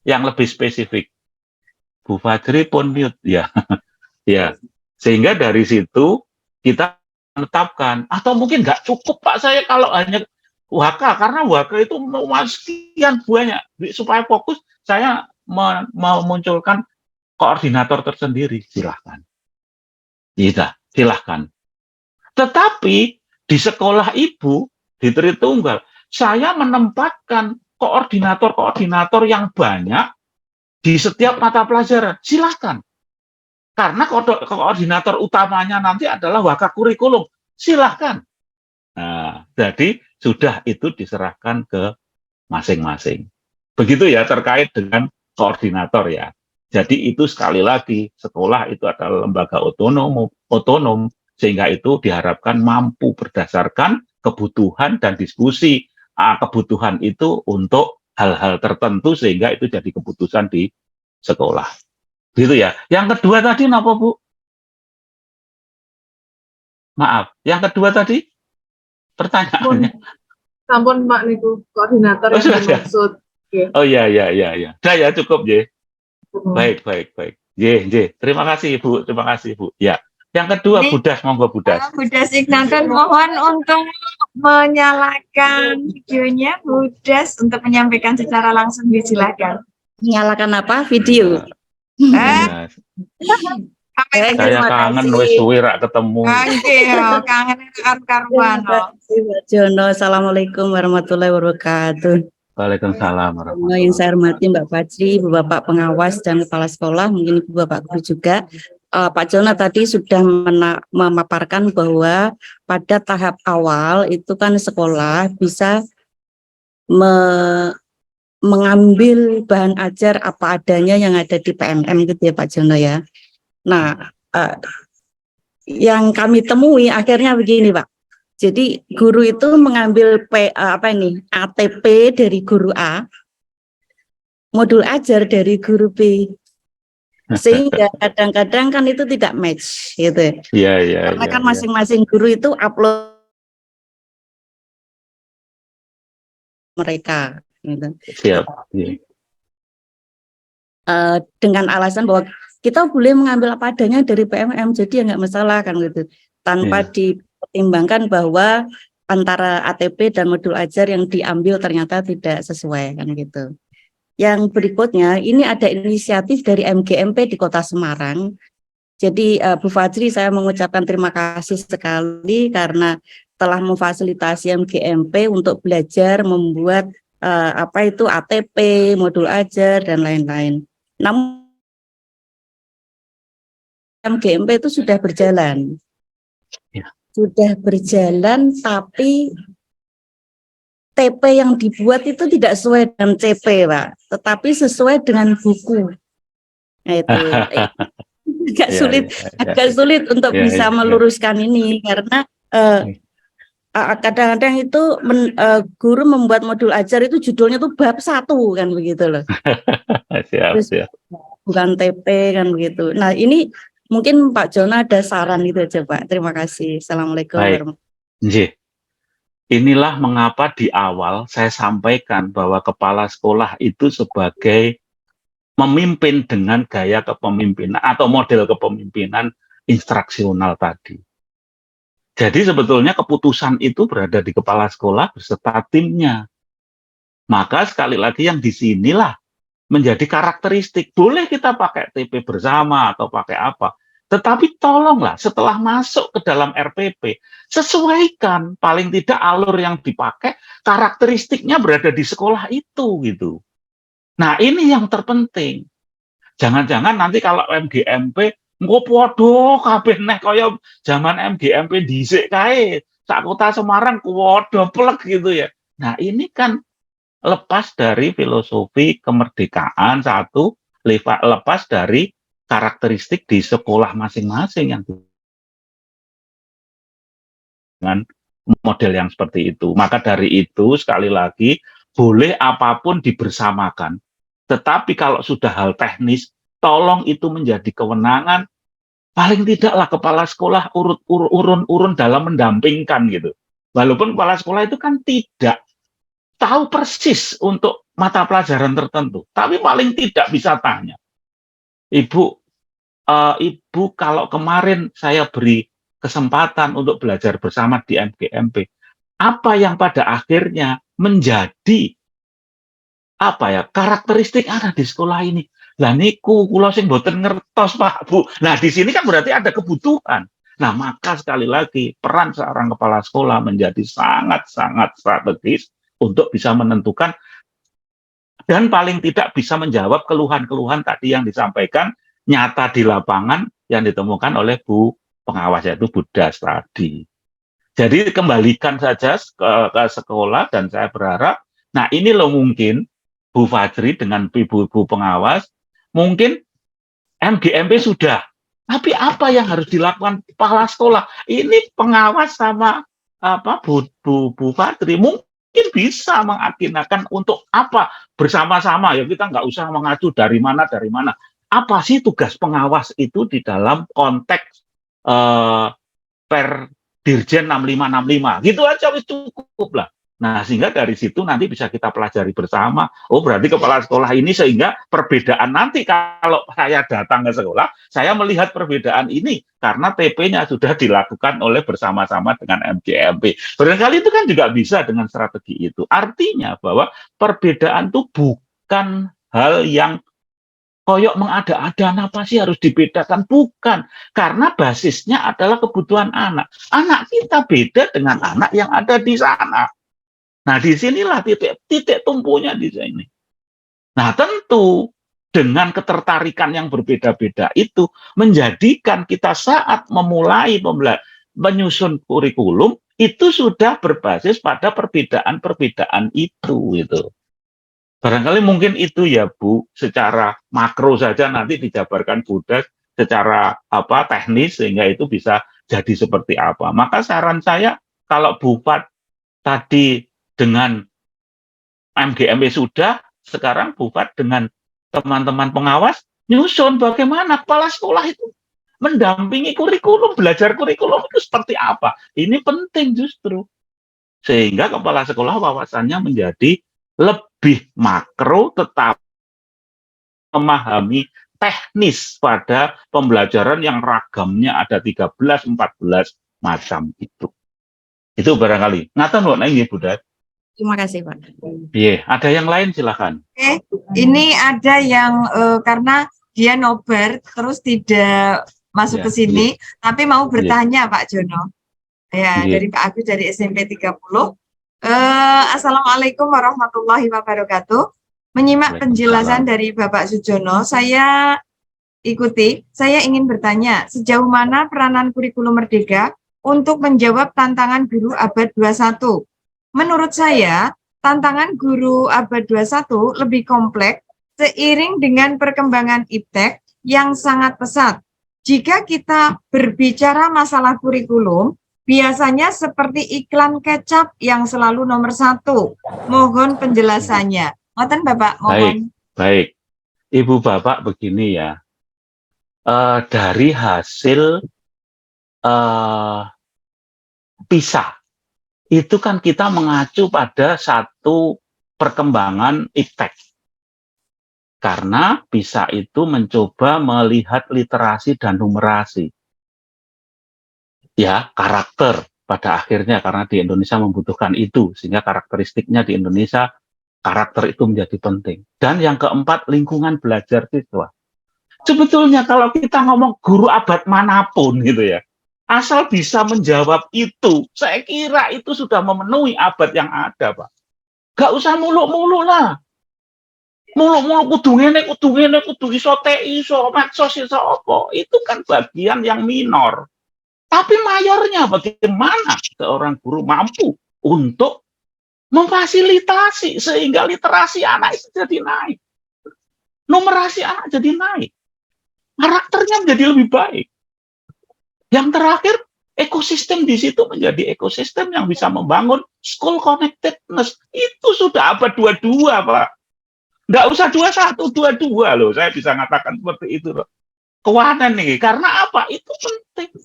yang lebih spesifik. Bu Fajri pun mute ya, ya. Sehingga dari situ kita menetapkan, atau mungkin nggak cukup Pak saya kalau hanya waka, karena waka itu sekian banyak, supaya fokus saya memunculkan koordinator tersendiri, silahkan. Iya, silahkan. Tetapi di sekolah ibu, di Tritunggal, saya menempatkan koordinator-koordinator yang banyak di setiap mata pelajaran. Silahkan. Karena koordinator utamanya nanti adalah waka kurikulum. Silahkan. Nah, jadi sudah itu diserahkan ke masing-masing. Begitu ya terkait dengan koordinator ya. Jadi itu sekali lagi, sekolah itu adalah lembaga otonom, sehingga itu diharapkan mampu berdasarkan kebutuhan dan diskusi kebutuhan itu untuk hal-hal tertentu, sehingga itu jadi keputusan di sekolah. Gitu ya. Yang kedua tadi apa, Bu? Maaf, yang kedua tadi pertanyaannya. Sampun Pak niku koordinator yang sudah ya? dimaksud. Oh iya. Sudah ya, cukup, J. Baik. J. Terima kasih, Bu. Terima kasih, Bu. Ya. Yang kedua, Budas, monggo Budas. Budas Ignaton, mohon untuk menyalakan videonya, Budas, untuk menyampaikan secara langsung, disilakan. Menyalakan apa? Video. Saya kangen wis suwe rak ketemu. Kangen karuan. Jono, assalamualaikum warahmatullahi wabarakatuh. Waalaikumsalam warahmatullahi Yang saya hormati Mbak Fajri, Bapak pengawas dan kepala sekolah, mungkin Ibu Bapak guru juga. Pak Jono tadi sudah memaparkan bahwa pada tahap awal itu kan sekolah bisa mengambil bahan ajar apa adanya yang ada di PMM gitu ya Pak Jono ya. Nah, yang kami temui akhirnya begini Pak. Jadi guru itu mengambil ATP dari guru A, modul ajar dari guru B, sehingga kadang-kadang kan itu tidak match gitu. Iya. Karena kan masing-masing guru itu upload mereka. Gitu. Siap. Ya. Dengan alasan bahwa kita boleh mengambil apa adanya dari PMM, jadi ya nggak masalah kan gitu. Tanpa dipertimbangkan bahwa antara ATP dan modul ajar yang diambil ternyata tidak sesuai kan gitu. Yang berikutnya, ini ada inisiatif dari MGMP di Kota Semarang. Jadi Bu Fajri, saya mengucapkan terima kasih sekali karena telah memfasilitasi MGMP untuk belajar membuat ATP, modul ajar dan lain-lain. Namun MGMP itu sudah berjalan. Ya. Sudah berjalan, tapi TP yang dibuat itu tidak sesuai dengan CP, Pak, tetapi sesuai dengan buku. Nah, itu agak sulit untuk bisa meluruskan ini karena kadang-kadang itu guru membuat modul ajar itu judulnya tuh bab 1 kan begitu loh. Siap. Bukan TP kan begitu. Nah, ini mungkin Pak Jono ada saran itu aja Pak. Terima kasih. Assalamualaikum warahmatullahi wabarakatuh. Inilah mengapa di awal saya sampaikan bahwa kepala sekolah itu sebagai memimpin dengan gaya kepemimpinan atau model kepemimpinan instruksional tadi. Jadi sebetulnya keputusan itu berada di kepala sekolah beserta timnya. Maka sekali lagi yang di sinilah menjadi karakteristik. Boleh kita pakai TP bersama atau pakai apa. Tetapi tolonglah setelah masuk ke dalam RPP, sesuaikan paling tidak alur yang dipakai, karakteristiknya berada di sekolah itu gitu. Nah ini yang terpenting. Jangan-jangan nanti kalau MGMP engko padha kabeh neh kaya zaman MGMP dhisik kae. Sak kota Semarang padha plek gitu ya. Nah, ini kan lepas dari filosofi kemerdekaan satu, lepas dari karakteristik di sekolah masing-masing yang dengan model yang seperti itu. Maka dari itu, sekali lagi, boleh apapun dibersamakan. Tetapi kalau sudah hal teknis, tolong itu menjadi kewenangan, paling tidaklah kepala sekolah urun dalam mendampingkan gitu. Walaupun kepala sekolah itu kan tidak tahu persis untuk mata pelajaran tertentu, tapi paling tidak bisa tanya, Ibu, Ibu kalau kemarin saya beri kesempatan untuk belajar bersama di MGMP, apa yang pada akhirnya menjadi karakteristik ada di sekolah ini? Lah niku kula sing mboten ngertos Pak Bu. Nah, di sini kan berarti ada kebutuhan. Nah, maka sekali lagi peran seorang kepala sekolah menjadi sangat-sangat strategis untuk bisa menentukan dan paling tidak bisa menjawab keluhan-keluhan tadi yang disampaikan nyata di lapangan yang ditemukan oleh Bu pengawas, yaitu Bu Das tadi. Jadi kembalikan saja ke sekolah dan saya berharap, nah ini loh mungkin Bu Fajri dengan ibu-ibu pengawas, mungkin MGMP sudah, tapi apa yang harus dilakukan kepala sekolah? Ini pengawas sama Bu Fajri mungkin bisa mengagendakan untuk apa bersama-sama ya, kita nggak usah mengacu dari mana. Apa sih tugas pengawas itu di dalam konteks per Dirjen 6565 gitu aja wis cukup lah. Nah, sehingga dari situ nanti bisa kita pelajari bersama. Oh, berarti kepala sekolah ini, sehingga perbedaan nanti kalau saya datang ke sekolah, saya melihat perbedaan ini karena TP-nya sudah dilakukan oleh bersama-sama dengan MGMP. Barangkali itu kan juga bisa dengan strategi itu. Artinya bahwa perbedaan itu bukan hal yang koyok mengada-ada, apa sih harus dibedakan? Bukan. Karena basisnya adalah kebutuhan anak. Anak kita beda dengan anak yang ada di sana. Nah, disinilah titik tumpunya di sini. Nah, tentu dengan ketertarikan yang berbeda-beda itu menjadikan kita saat memulai menyusun kurikulum itu sudah berbasis pada perbedaan-perbedaan itu gitu. Barangkali mungkin itu ya Bu, secara makro saja nanti dijabarkan Bu Das secara teknis sehingga itu bisa jadi seperti apa. Maka saran saya kalau Bu Fat tadi dengan MGMP sudah, sekarang Bu Fat dengan teman-teman pengawas nyusun bagaimana kepala sekolah itu mendampingi kurikulum, belajar kurikulum itu seperti apa. Ini penting justru. Sehingga kepala sekolah wawasannya menjadi lebih makro tetap memahami teknis pada pembelajaran yang ragamnya ada 13-14 macam itu. Itu barangkali. Ngaten kok nggih Bu Das. Terima kasih Pak. Iya, ada yang lain silakan. Oke, ini ada yang karena dia nobar terus tidak masuk Ya, ke sini, tapi mau Iya. bertanya Pak Jono. Ya, Iya. dari Pak Agus dari SMP 30. Assalamualaikum warahmatullahi wabarakatuh. Menyimak penjelasan dari Bapak Sujono, saya ikuti. Saya ingin bertanya, sejauh mana peranan kurikulum Merdeka untuk menjawab tantangan guru abad 21? Menurut saya, tantangan guru abad 21 lebih kompleks seiring dengan perkembangan iptek yang sangat pesat. Jika kita berbicara masalah kurikulum, biasanya seperti iklan kecap yang selalu nomor 1. Mohon penjelasannya. Ngoten Bapak, mohon. Baik. Ibu Bapak begini ya. Dari hasil PISA, itu kan kita mengacu pada satu perkembangan iptek. Karena PISA itu mencoba melihat literasi dan numerasi. Ya, karakter pada akhirnya, karena di Indonesia membutuhkan itu, sehingga karakteristiknya di Indonesia, karakter itu menjadi penting. Dan yang keempat, lingkungan belajar siswa. Sebetulnya kalau kita ngomong guru abad manapun gitu ya, asal bisa menjawab itu, saya kira itu sudah memenuhi abad yang ada, Pak. Gak usah muluk-muluk lah. Mulu-mulu kudu ngene, kudu iso TI, iso medsos, iso apa. Itu kan bagian yang minor. Tapi mayornya bagaimana seorang guru mampu untuk memfasilitasi sehingga literasi anak itu jadi naik. Numerasi anak jadi naik. Karakternya menjadi lebih baik. Yang terakhir, ekosistem di situ menjadi ekosistem yang bisa membangun school connectedness. Itu sudah abad 22, Pak. Nggak usah 21, 22 loh. Saya bisa mengatakan seperti itu loh. Kewanan nih. Karena apa? Itu penting.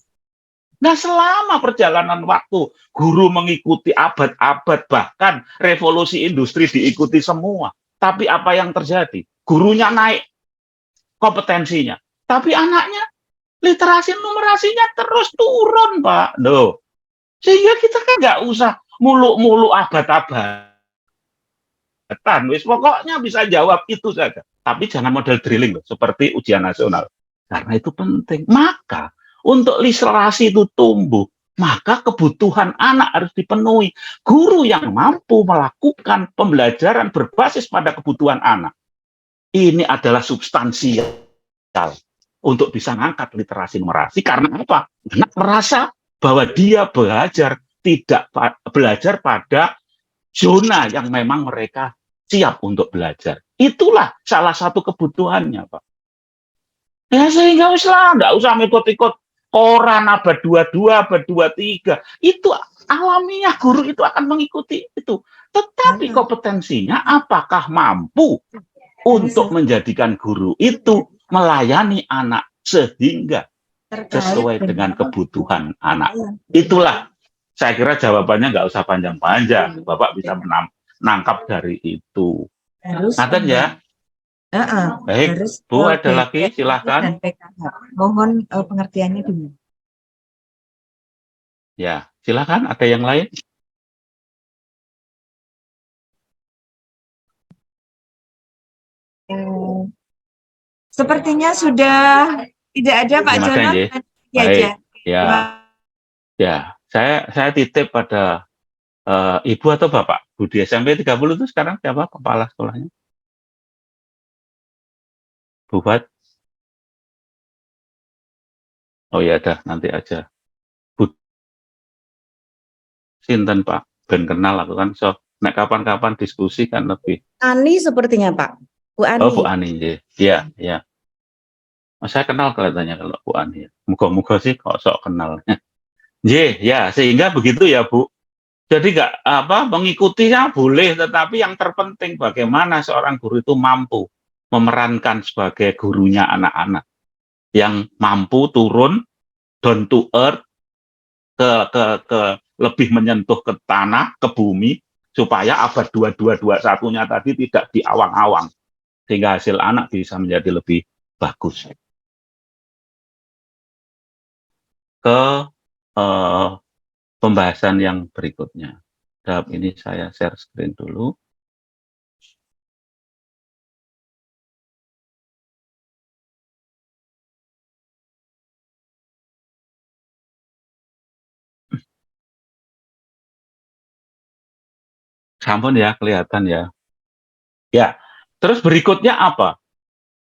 Nah, selama perjalanan waktu, guru mengikuti abad-abad, bahkan revolusi industri diikuti semua. Tapi apa yang terjadi? Gurunya naik kompetensinya. Tapi anaknya, literasi numerasinya terus turun, Pak. Loh. Sehingga kita kan nggak usah muluk-muluk abad-abad. Wis pokoknya bisa jawab itu saja. Tapi jangan model drilling loh, seperti ujian nasional. Karena itu penting. Maka untuk literasi itu tumbuh, maka kebutuhan anak harus dipenuhi. Guru yang mampu melakukan pembelajaran berbasis pada kebutuhan anak. Ini adalah substansial untuk bisa ngangkat literasi numerasi. Karena apa? Anak merasa bahwa dia belajar tidak belajar pada zona yang memang mereka siap untuk belajar. Itulah salah satu kebutuhannya, Pak. Ya sehingga nggak usah ikut-ikut koran abad 22, abad 23. Itu alamiah guru itu akan mengikuti itu. Tetapi kompetensinya apakah mampu untuk menjadikan guru itu melayani anak sehingga sesuai dengan kebutuhan anak. Itulah saya kira jawabannya nggak usah panjang-panjang. Bapak bisa menangkap dari itu. Nanti ya. Baik, Harus Bu, ada lagi, silahkan. Dan PKH. Mohon pengertiannya dulu. Ya, silahkan. Ada yang lain? Sepertinya sudah tidak ada Pak Terima Jonan. kasih. Baik, ya. Saya titip pada Ibu atau Bapak. Bu di SMP 30 itu sekarang siapa kepala sekolahnya? Bu Fat? Oh ya, dah nanti aja. Bu Sinten Pak, ben kenal aku kan. So, nek kapan-kapan diskusi kan lebih. Ani sepertinya Pak. Bu Ani. Oh, Bu Ani, ya, ya. Oh, saya kenal kelihatannya kalau Bu Ani. Moga-moga sih kok sok kenal. Ya, sehingga begitu ya Bu. Jadi nggak mengikutinya boleh, tetapi yang terpenting bagaimana seorang guru itu mampu memerankan sebagai gurunya anak-anak yang mampu turun down to earth ke lebih menyentuh ke tanah, ke bumi, supaya abad 22-21-nya tadi tidak diawang-awang sehingga hasil anak bisa menjadi lebih bagus. Ke pembahasan yang berikutnya. Dalam ini saya share screen dulu. Sampun ya, kelihatan ya. Ya, terus berikutnya apa?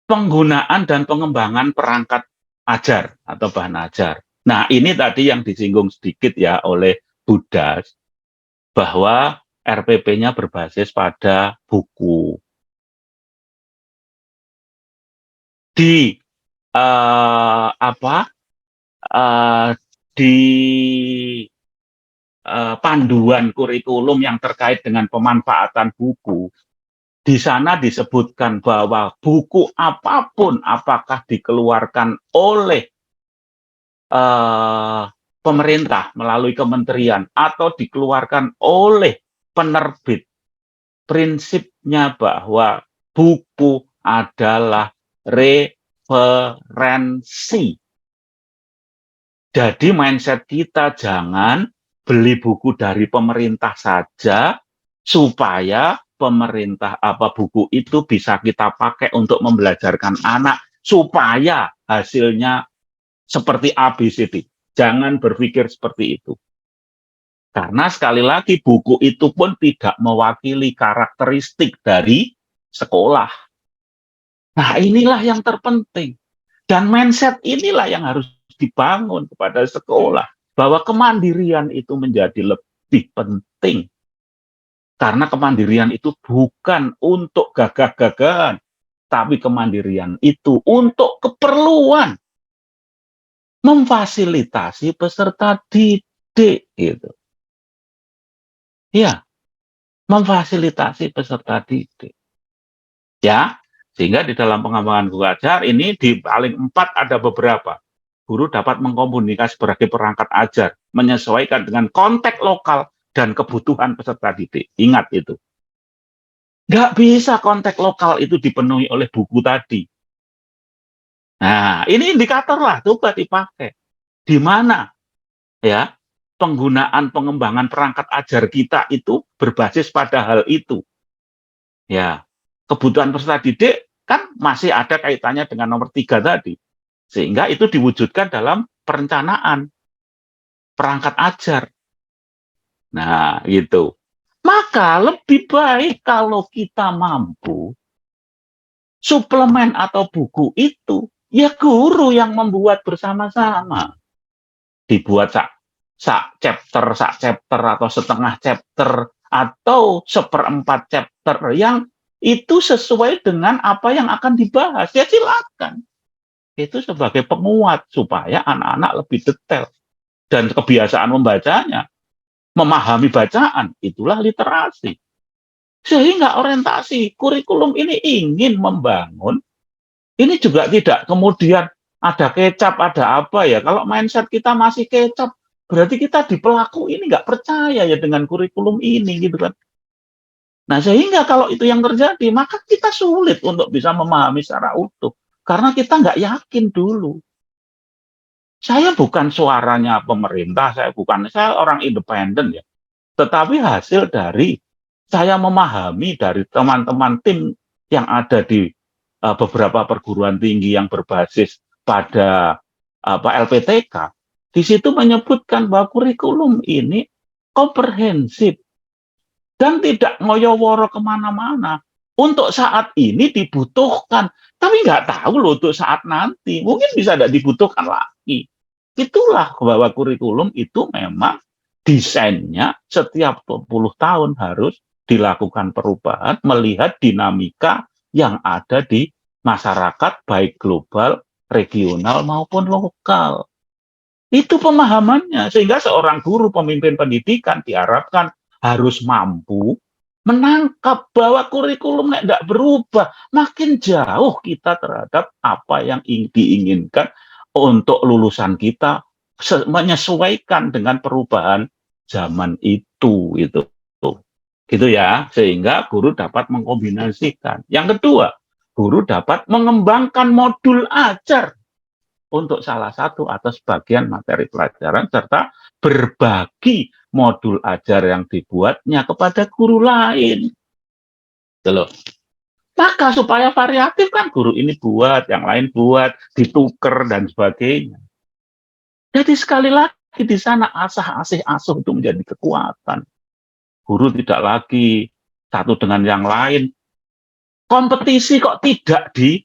Penggunaan dan pengembangan perangkat ajar atau bahan ajar. Nah, ini tadi yang disinggung sedikit ya oleh Budas, bahwa RPP-nya berbasis pada buku. Di di panduan kurikulum yang terkait dengan pemanfaatan buku, di sana disebutkan bahwa buku apapun, apakah dikeluarkan oleh pemerintah melalui kementerian atau dikeluarkan oleh penerbit, prinsipnya bahwa buku adalah referensi. Jadi mindset kita jangan beli buku dari pemerintah saja supaya buku itu bisa kita pakai untuk membelajarkan anak supaya hasilnya seperti ABCD. Jangan berpikir seperti itu. Karena sekali lagi buku itu pun tidak mewakili karakteristik dari sekolah. Nah, inilah yang terpenting. Dan mindset inilah yang harus dibangun kepada sekolah. Bahwa kemandirian itu menjadi lebih penting. Karena kemandirian itu bukan untuk gagah-gagahan. Tapi kemandirian itu untuk keperluan. Memfasilitasi peserta didik. Gitu. Ya, memfasilitasi peserta didik. Ya, sehingga di dalam pengembangan guru ajar ini di paling 4 ada beberapa. Guru dapat mengkomunikasi sebagai perangkat ajar, menyesuaikan dengan konteks lokal dan kebutuhan peserta didik. Ingat itu. Nggak bisa konteks lokal itu dipenuhi oleh buku tadi. Nah, ini indikator lah, coba dipakai. Di mana ya penggunaan pengembangan perangkat ajar kita itu berbasis pada hal itu. Ya, kebutuhan peserta didik kan masih ada kaitannya dengan nomor 3 tadi. Sehingga itu diwujudkan dalam perencanaan perangkat ajar. Nah, gitu. Maka lebih baik kalau kita mampu suplemen atau buku itu, ya guru yang membuat bersama-sama. Dibuat sak chapter atau setengah chapter atau 1/4 chapter yang itu sesuai dengan apa yang akan dibahas. Ya silakan. Itu sebagai penguat supaya anak-anak lebih detail dan kebiasaan membacanya, memahami bacaan, itulah literasi. Sehingga orientasi kurikulum ini ingin membangun, ini juga tidak kemudian ada kecap, ada apa ya. Kalau mindset kita masih kecap, berarti kita di pelaku ini nggak percaya ya dengan kurikulum ini gitu kan. Nah, sehingga kalau itu yang terjadi, maka kita sulit untuk bisa memahami secara utuh. Karena kita nggak yakin dulu. Saya bukan suaranya pemerintah, saya orang independen ya. Tetapi hasil dari saya memahami dari teman-teman tim yang ada di beberapa perguruan tinggi yang berbasis pada LPTK, di situ menyebutkan bahwa kurikulum ini komprehensif dan tidak ngoyo-woro kemana-mana. Untuk saat ini dibutuhkan, tapi nggak tahu loh untuk saat nanti. Mungkin bisa tidak dibutuhkan lagi. Itulah bahwa kurikulum itu memang desainnya setiap 20 tahun harus dilakukan perubahan, melihat dinamika yang ada di masyarakat, baik global, regional, maupun lokal. Itu pemahamannya, sehingga seorang guru pemimpin pendidikan diharapkan harus mampu menangkap bahwa kurikulum tidak berubah, makin jauh kita terhadap apa yang diinginkan untuk lulusan kita menyesuaikan dengan perubahan zaman itu gitu ya, sehingga guru dapat mengkombinasikan. Yang kedua, guru dapat mengembangkan modul ajar untuk salah satu atau sebagian materi pelajaran serta berbagi modul ajar yang dibuatnya kepada guru lain. Loh. Maka supaya variatif kan guru ini buat, yang lain buat, ditukar dan sebagainya. Jadi sekali lagi di sana asah-asih asuh itu menjadi kekuatan. Guru tidak lagi satu dengan yang lain. Kompetisi kok tidak di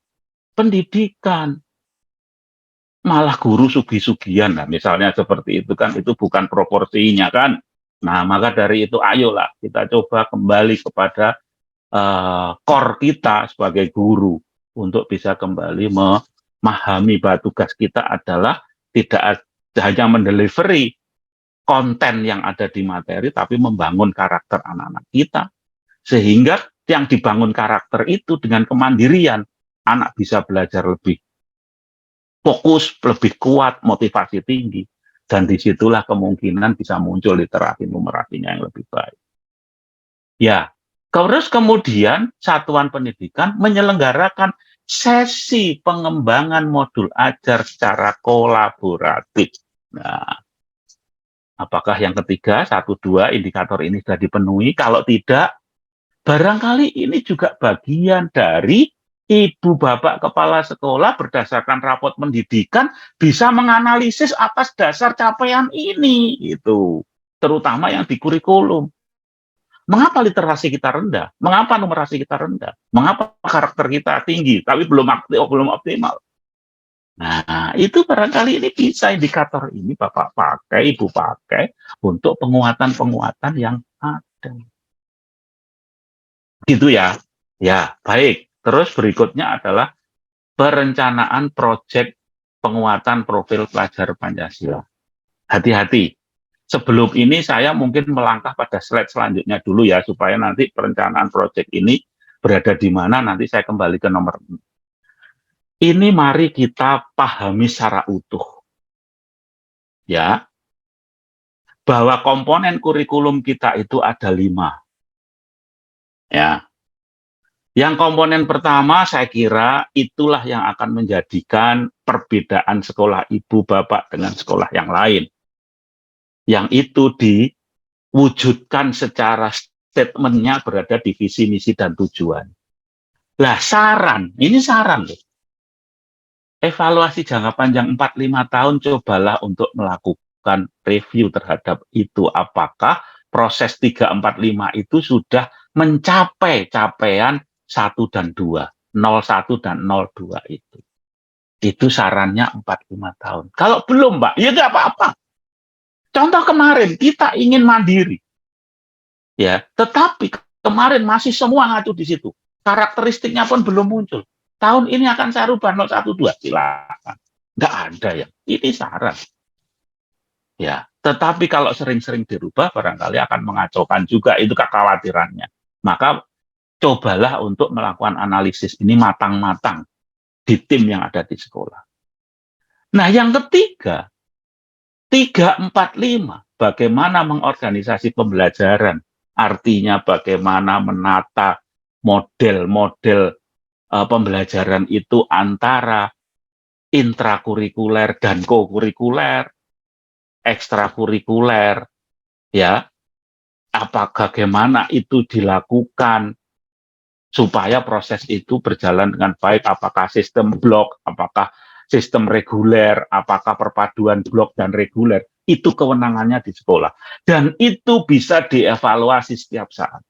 pendidikan. Malah guru sugi-sugian, nah, misalnya seperti itu kan, itu bukan proporsinya kan. Nah, maka dari itu ayolah kita coba kembali kepada core kita sebagai guru untuk bisa kembali memahami bahwa tugas kita adalah tidak hanya mendelivery konten yang ada di materi, tapi membangun karakter anak-anak kita. Sehingga yang dibangun karakter itu dengan kemandirian, anak bisa belajar lebih fokus, lebih kuat, motivasi tinggi. Dan disitulah kemungkinan bisa muncul literasi numerasinya yang lebih baik. Ya, terus kemudian satuan pendidikan menyelenggarakan sesi pengembangan modul ajar secara kolaboratif. Nah, apakah yang ketiga, 1-2 indikator ini sudah dipenuhi? Kalau tidak, barangkali ini juga bagian dari ibu bapak kepala sekolah berdasarkan rapot pendidikan bisa menganalisis atas dasar capaian ini, itu terutama yang di kurikulum. Mengapa literasi kita rendah? Mengapa numerasi kita rendah? Mengapa karakter kita tinggi tapi belum optimal? Nah, itu barangkali ini bisa indikator ini Bapak pakai, Ibu pakai untuk penguatan-penguatan yang ada. Gitu ya. Ya, baik. Terus berikutnya adalah perencanaan proyek penguatan profil pelajar Pancasila. Hati-hati. Sebelum ini saya mungkin melangkah pada slide selanjutnya dulu ya, supaya nanti perencanaan proyek ini berada di mana, nanti saya kembali ke nomor 6. Ini mari kita pahami secara utuh. Ya, bahwa komponen kurikulum kita itu ada 5. Ya, yang komponen pertama saya kira itulah yang akan menjadikan perbedaan sekolah ibu bapak dengan sekolah yang lain. Yang itu diwujudkan secara statementnya berada di visi, misi, dan tujuan. Lah saran, ini saran loh. Evaluasi jangka panjang 4-5 tahun cobalah untuk melakukan review terhadap itu. Apakah proses 3-4-5 itu sudah mencapai capaian 1 dan 2, 01 dan 02 itu. Itu sarannya 4-5 tahun. Kalau belum, Mbak, ya nggak apa-apa. Contoh kemarin kita ingin mandiri, ya, tetapi kemarin masih semua ngacu di situ. Karakteristiknya pun belum muncul. Tahun ini akan saya rubah 012, silakan. Nggak ada ya. Ini saran. Ya, tetapi kalau sering-sering dirubah, barangkali akan mengacaukan juga itu kekhawatirannya. Maka cobalah untuk melakukan analisis ini matang-matang di tim yang ada di sekolah. Nah, yang ketiga, 3-4-5, bagaimana mengorganisasi pembelajaran, artinya bagaimana menata model-model pembelajaran itu antara intrakurikuler dan kokurikuler, ekstrakurikuler, ya, bagaimana itu dilakukan supaya proses itu berjalan dengan baik, apakah sistem blok, apakah sistem reguler, apakah perpaduan blok dan reguler, itu kewenangannya di sekolah. Dan itu bisa dievaluasi setiap saat.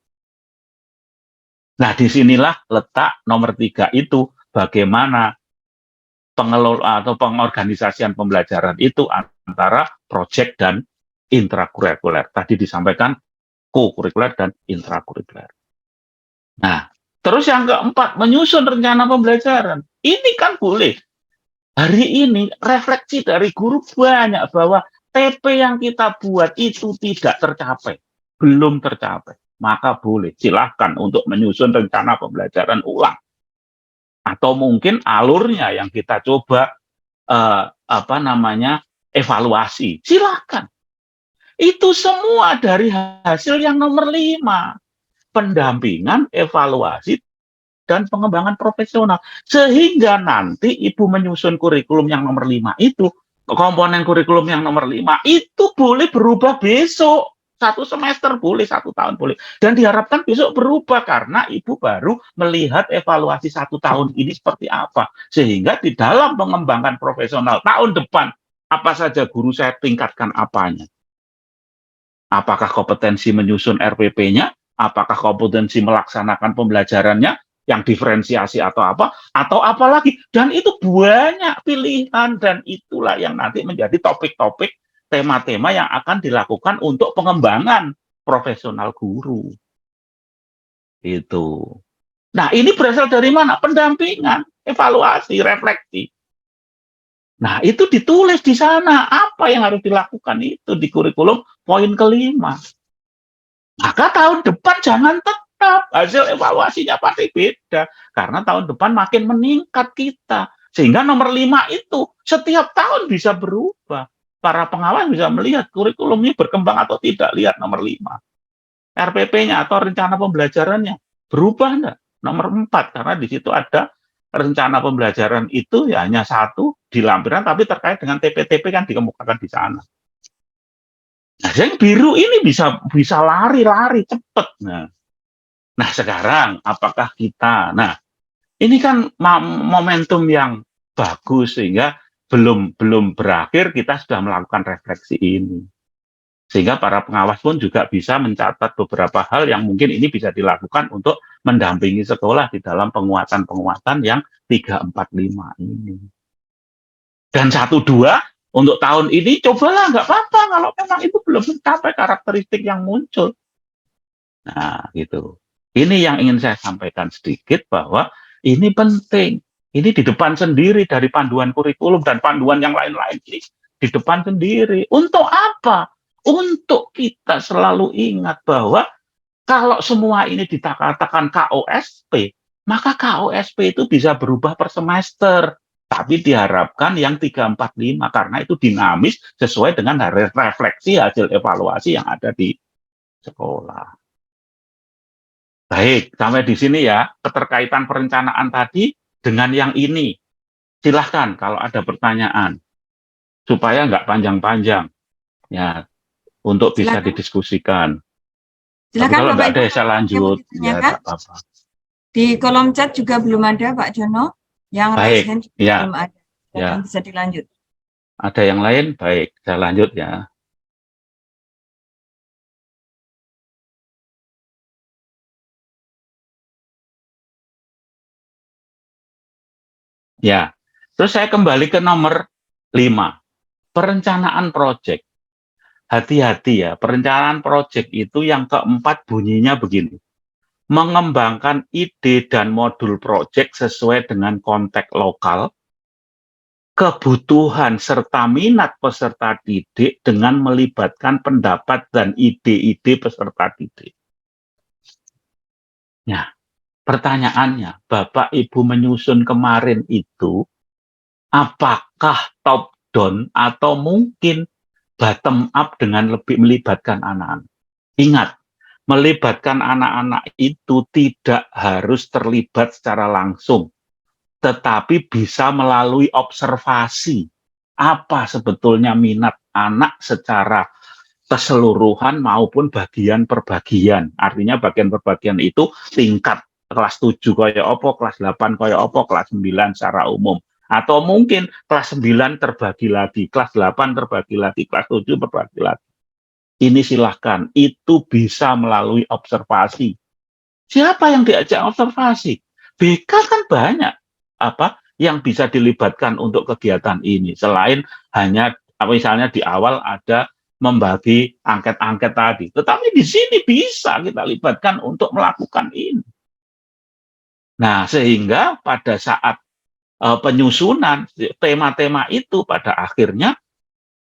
Nah, disinilah letak nomor 3 itu, bagaimana pengelola atau pengorganisasian pembelajaran itu antara proyek dan intrakurikuler. Tadi disampaikan kokurikuler dan intrakurikuler. Nah, terus yang keempat, menyusun rencana pembelajaran. Ini kan boleh. Hari ini refleksi dari guru banyak bahwa TP yang kita buat itu tidak tercapai, belum tercapai. Maka boleh, silahkan untuk menyusun rencana pembelajaran ulang. Atau mungkin alurnya yang kita coba evaluasi. Silahkan. Itu semua dari hasil yang nomor 5. Pendampingan, evaluasi, dan pengembangan profesional. Sehingga nanti Ibu menyusun kurikulum yang nomor 5 itu, komponen kurikulum yang nomor 5 itu boleh berubah besok. 1 semester boleh, 1 tahun boleh. Dan diharapkan besok berubah karena Ibu baru melihat evaluasi 1 tahun ini seperti apa. Sehingga di dalam pengembangan profesional tahun depan, apa saja guru saya tingkatkan apanya. Apakah kompetensi menyusun RPP-nya? Apakah kompetensi melaksanakan pembelajarannya? Yang diferensiasi atau apa lagi, dan itu banyak pilihan, dan itulah yang nanti menjadi topik-topik, tema-tema yang akan dilakukan untuk pengembangan profesional guru. Itu. Nah, ini berasal dari mana? Pendampingan, evaluasi, refleksi. Nah, itu ditulis di sana apa yang harus dilakukan itu di kurikulum poin kelima. Maka tahun depan jangan tetap hasil evaluasinya pasti beda. Karena tahun depan makin meningkat kita. Sehingga nomor 5 itu setiap tahun bisa berubah. Para pengawas bisa melihat kurikulum ini berkembang atau tidak. Lihat nomor 5. RPP-nya atau rencana pembelajarannya berubah enggak? Nomor 4. Karena di situ ada rencana pembelajaran itu ya hanya 1 di lampiran, tapi terkait dengan TP-TP kan dikemukakan di sana. Nah, yang biru ini bisa lari cepat. Nah, sekarang apakah kita? Nah, ini kan momentum yang bagus sehingga belum berakhir kita sudah melakukan refleksi ini. Sehingga para pengawas pun juga bisa mencatat beberapa hal yang mungkin ini bisa dilakukan untuk mendampingi sekolah di dalam penguatan-penguatan yang 3, 4, 5 ini. Dan 1, 2 untuk tahun ini cobalah, nggak apa-apa kalau memang itu belum mencapai karakteristik yang muncul. Nah, gitu. Ini yang ingin saya sampaikan sedikit bahwa ini penting. Ini di depan sendiri dari panduan kurikulum dan panduan yang lain-lain ini. Di depan sendiri. Untuk apa? Untuk kita selalu ingat bahwa kalau semua ini dikatakan KOSP, maka KOSP itu bisa berubah per semester. Tapi diharapkan yang 3, 4, 5 karena itu dinamis sesuai dengan refleksi hasil evaluasi yang ada di sekolah. Baik, sampai di sini ya, keterkaitan perencanaan tadi dengan yang ini. Silahkan kalau ada pertanyaan, supaya nggak panjang-panjang, ya, untuk bisa Silakan. didiskusikan. Tapi Silakan kalau Bapak nggak ada, Ibu. saya lanjut. Yang mau Ya, ditanyakan? nggak apa-apa. Di kolom chat juga belum ada Pak Jono. Yang Baik, raise hand juga ya, belum ada. Silakan bisa dilanjut. Ada yang lain? Baik, saya lanjut ya. Ya, terus saya kembali ke nomor 5. Perencanaan proyek. Hati-hati ya, perencanaan proyek itu yang keempat bunyinya begini. Mengembangkan ide dan modul proyek sesuai dengan konteks lokal, kebutuhan serta minat peserta didik dengan melibatkan pendapat dan ide-ide peserta didik. Nah, pertanyaannya, Bapak Ibu menyusun kemarin itu, apakah top down atau mungkin bottom up dengan lebih melibatkan anak-anak? Ingat, melibatkan anak-anak itu tidak harus terlibat secara langsung, tetapi bisa melalui observasi apa sebetulnya minat anak secara keseluruhan maupun bagian per bagian. Artinya bagian per bagian itu tingkat kelas 7 kaya apa, kelas 8 kaya apa, kelas 9 secara umum. Atau mungkin kelas 9 terbagi lagi, kelas 8 terbagi lagi, kelas 7 terbagi lagi. Ini silahkan, itu bisa melalui observasi. Siapa yang diajak observasi? BK kan banyak yang bisa dilibatkan untuk kegiatan ini. Selain hanya misalnya di awal ada membagi angket-angket tadi. Tetapi di sini bisa kita libatkan untuk melakukan ini. Nah, sehingga pada saat penyusunan tema-tema itu pada akhirnya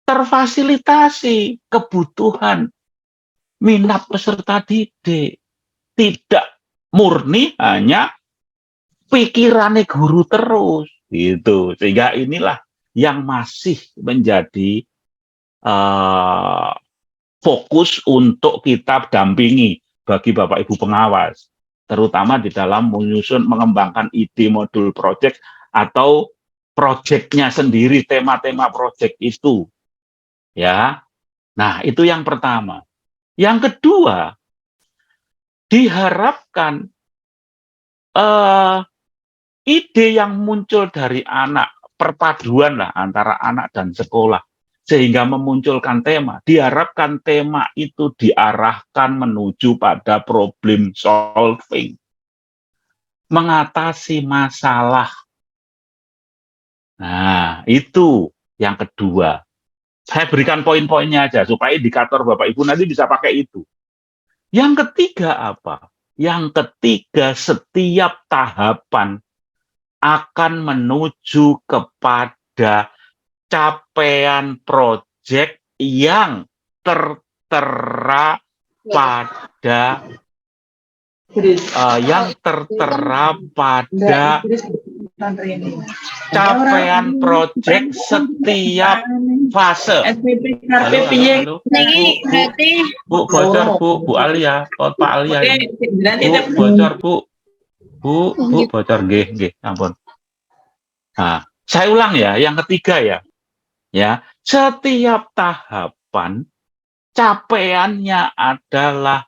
terfasilitasi kebutuhan minat peserta didik. Tidak murni hanya pikirannya guru terus. Gitu. Sehingga inilah yang masih menjadi fokus untuk kita dampingi bagi Bapak Ibu pengawas, terutama di dalam menyusun mengembangkan ide modul proyek atau proyeknya sendiri, tema-tema proyek itu. Ya. Nah, itu yang pertama. Yang kedua, diharapkan ide yang muncul dari anak, perpaduan lah antara anak dan sekolah, sehingga memunculkan tema. Diharapkan tema itu diarahkan menuju pada problem solving, mengatasi masalah. Nah, itu yang kedua. Saya berikan poin-poinnya aja, supaya indikator Bapak Ibu nanti bisa pakai itu. Yang ketiga apa? Yang ketiga, setiap tahapan akan menuju kepada capaian proyek yang tertera pada capaian proyek setiap fase. Halo, Bu, bocor Bu Alia, Pak Alia, Bu, bocor Bu, bocor, nggih, ampun. Nah, saya ulang ya, yang ketiga ya, setiap tahapan capaiannya adalah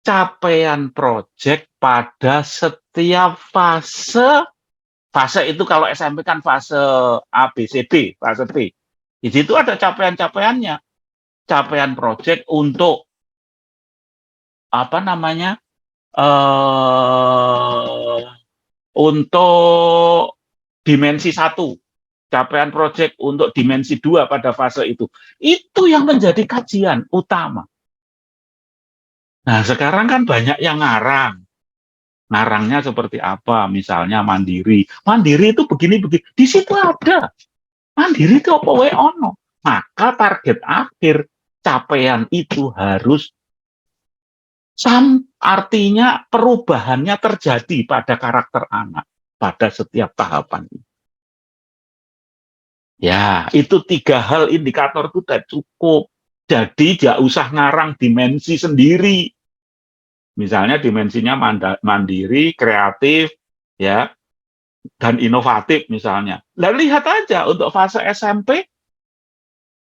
capaian proyek pada setiap fase. Fase itu kalau SMP kan fase A, B, C, D, fase B. Di situ ada capaian-capaiannya. capaian proyek untuk apa namanya eh untuk dimensi 1, capaian proyek untuk dimensi 2 pada fase itu. Itu yang menjadi kajian utama. Nah, sekarang kan banyak yang ngarang. Ngarangnya seperti apa? Misalnya mandiri. Mandiri itu begini-begini. Di situ ada. Mandiri itu apa wae ono. Maka target akhir capaian itu harus artinya perubahannya terjadi pada karakter anak pada setiap tahapan. Ya, itu 3 hal indikator itu sudah cukup. Jadi tidak usah ngarang dimensi sendiri. Misalnya dimensinya mandiri, kreatif, ya, dan inovatif misalnya. Nah, lihat aja untuk fase SMP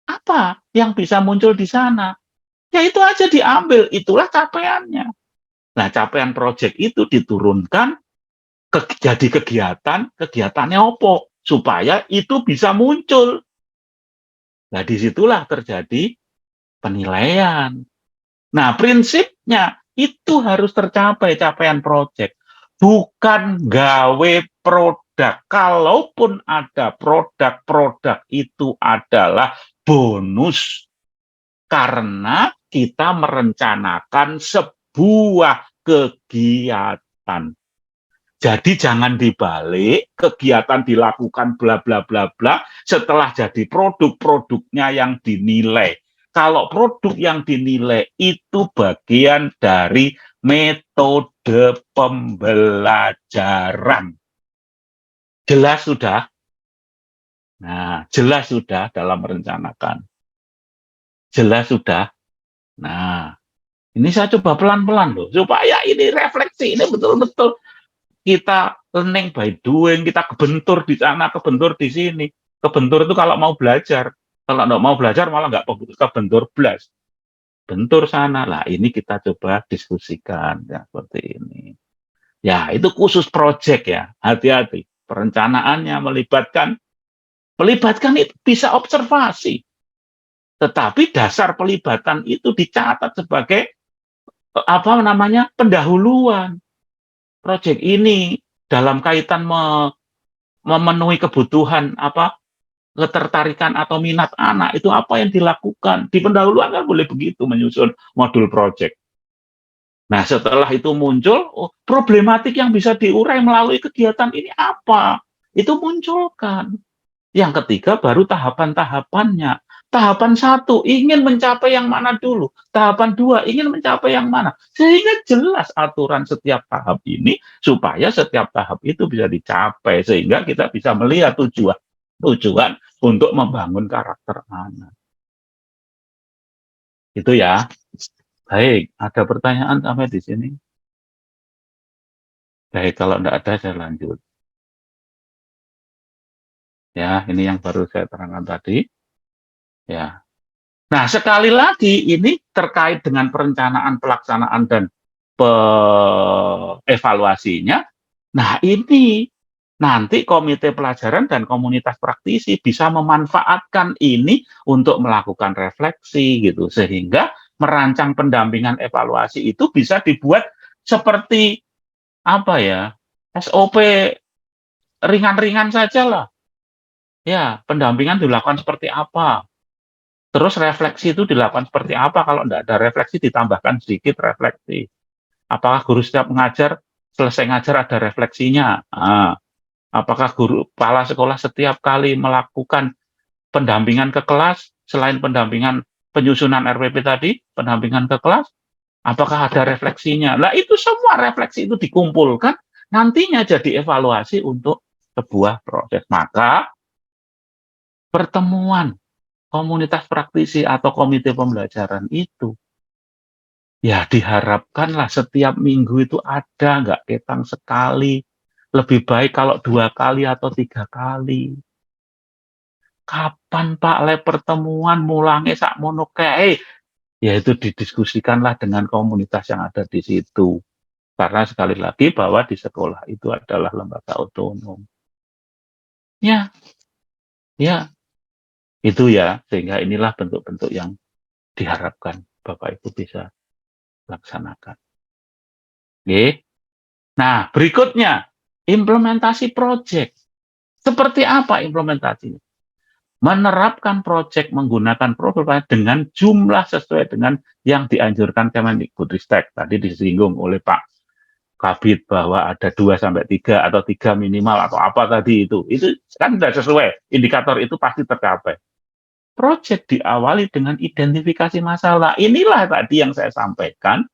apa yang bisa muncul di sana. Ya itu aja diambil, itulah capaiannya. Nah, capaian proyek itu diturunkan jadi kegiatannya opo supaya itu bisa muncul. Nah, disitulah terjadi penilaian. Nah, prinsipnya itu harus tercapai capaian proyek, bukan gawe produk. Kalaupun ada produk itu adalah bonus karena kita merencanakan sebuah kegiatan. Jadi jangan dibalik, kegiatan dilakukan bla bla bla bla, setelah jadi produknya yang dinilai. Kalau produk yang dinilai itu bagian dari metode pembelajaran. Jelas sudah? Nah, jelas sudah dalam merencanakan. Jelas sudah? Nah, ini saya coba pelan-pelan loh, supaya ini refleksi, ini betul-betul kita learning by doing, kita kebentur di sana, kebentur di sini. Kebentur itu kalau mau belajar. Kalau nggak mau belajar malah nggak kebentur belas. Bentur sana. Lah ini kita coba diskusikan ya seperti ini. Ya itu khusus project ya. Hati-hati. Perencanaannya melibatkan itu bisa observasi. Tetapi dasar pelibatan itu dicatat sebagai apa namanya pendahuluan. Proyek ini dalam kaitan memenuhi kebutuhan apa ketertarikan atau minat anak itu apa yang dilakukan di pendahuluan kan boleh begitu menyusun modul proyek. Nah setelah itu muncul problematik yang bisa diurai melalui kegiatan ini apa? Itu munculkan. Yang ketiga baru tahapan-tahapannya. Tahapan 1 ingin mencapai yang mana dulu. Tahapan 2 ingin mencapai yang mana. Sehingga jelas aturan setiap tahap ini supaya setiap tahap itu bisa dicapai. Sehingga kita bisa melihat tujuan untuk membangun karakter anak. Itu ya. Baik, ada pertanyaan sampai di sini? Baik, kalau tidak ada saya lanjut. Ya, ini yang baru saya terangkan tadi. Ya. Nah, sekali lagi ini terkait dengan perencanaan, pelaksanaan, dan evaluasinya. Nah, ini nanti komite pelajaran dan komunitas praktisi bisa memanfaatkan ini untuk melakukan refleksi gitu. Sehingga merancang pendampingan evaluasi itu bisa dibuat seperti apa ya? SOP ringan-ringan saja lah. Ya, pendampingan dilakukan seperti apa? Terus refleksi itu dilakukan seperti apa? Kalau tidak ada refleksi, ditambahkan sedikit refleksi. Apakah guru setiap mengajar, selesai ngajar ada refleksinya? Nah, apakah guru kepala sekolah setiap kali melakukan pendampingan ke kelas, selain pendampingan penyusunan RPP tadi, pendampingan ke kelas, apakah ada refleksinya? Nah, itu semua refleksi itu dikumpulkan, nantinya jadi evaluasi untuk sebuah proses. Maka, pertemuan komunitas praktisi atau komite pembelajaran itu ya diharapkanlah setiap minggu itu ada, nggak ketang sekali, lebih baik kalau 2 kali atau 3 kali. Kapan Pak le pertemuan mulangnya sakmono kae? Ya itu didiskusikanlah dengan komunitas yang ada di situ. Karena sekali lagi bahwa di sekolah itu adalah lembaga otonom. Ya, ya, itu ya, sehingga inilah bentuk-bentuk yang diharapkan Bapak Ibu bisa laksanakan. Oke. Nah, berikutnya implementasi proyek. Seperti apa implementasinya? Menerapkan proyek menggunakan profil dengan jumlah sesuai dengan yang dianjurkan Kemendikbudristek. Tadi disinggung oleh Pak Kabid bahwa ada 2-3 atau 3 minimal atau apa tadi itu. Itu kan sudah sesuai. Indikator itu pasti tercapai. Proyek diawali dengan identifikasi masalah. Inilah tadi yang saya sampaikan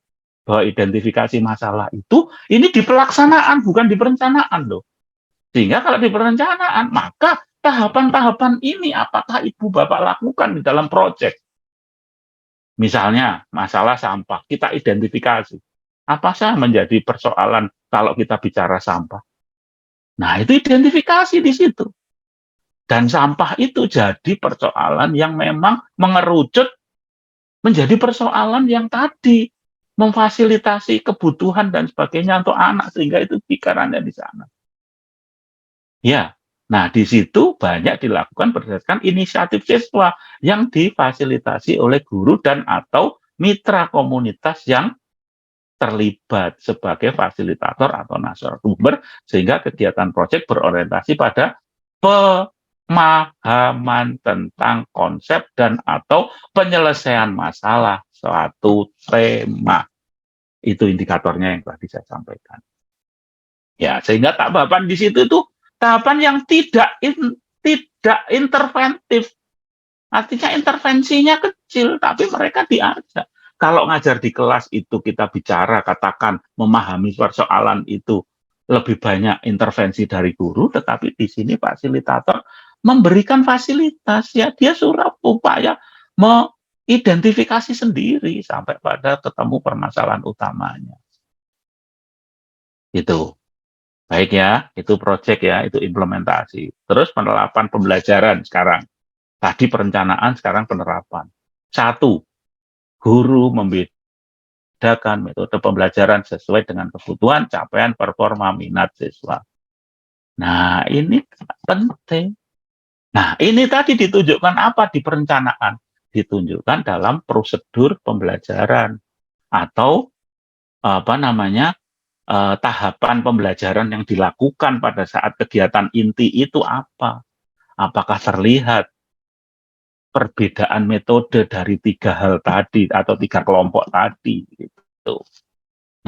bahwa identifikasi masalah itu ini di pelaksanaan bukan di perencanaan loh. Sehingga kalau di perencanaan maka tahapan-tahapan ini apakah Ibu Bapak lakukan di dalam proyek? Misalnya masalah sampah, kita identifikasi. Apa sih menjadi persoalan kalau kita bicara sampah? Nah, itu identifikasi di situ. Dan sampah itu jadi persoalan yang memang mengerucut menjadi persoalan yang tadi memfasilitasi kebutuhan dan sebagainya untuk anak sehingga itu pikirannya di sana. Ya, nah di situ banyak dilakukan berdasarkan inisiatif siswa yang difasilitasi oleh guru dan atau mitra komunitas yang terlibat sebagai fasilitator atau narasumber sehingga kegiatan proyek berorientasi pada pemahaman tentang konsep dan atau penyelesaian masalah suatu tema. Itu indikatornya yang tadi saya sampaikan. Ya, sehingga tahapan di situ itu tahapan yang tidak interventif. Artinya intervensinya kecil, tapi mereka diajak. Kalau ngajar di kelas itu kita bicara, katakan memahami persoalan itu lebih banyak intervensi dari guru, tetapi di sini fasilitator memberikan fasilitas, ya dia suruh upaya mengidentifikasi sendiri sampai pada ketemu permasalahan utamanya. Itu. Baik ya, itu proyek ya, itu implementasi. Terus penerapan pembelajaran sekarang. Tadi perencanaan, sekarang penerapan. 1, guru membedakan metode pembelajaran sesuai dengan kebutuhan, capaian, performa, minat siswa. Nah, ini penting. Nah, ini tadi ditunjukkan apa di perencanaan? Ditunjukkan dalam prosedur pembelajaran atau apa namanya tahapan pembelajaran yang dilakukan pada saat kegiatan inti itu apa? Apakah terlihat perbedaan metode dari 3 hal tadi atau 3 kelompok tadi? Gitu.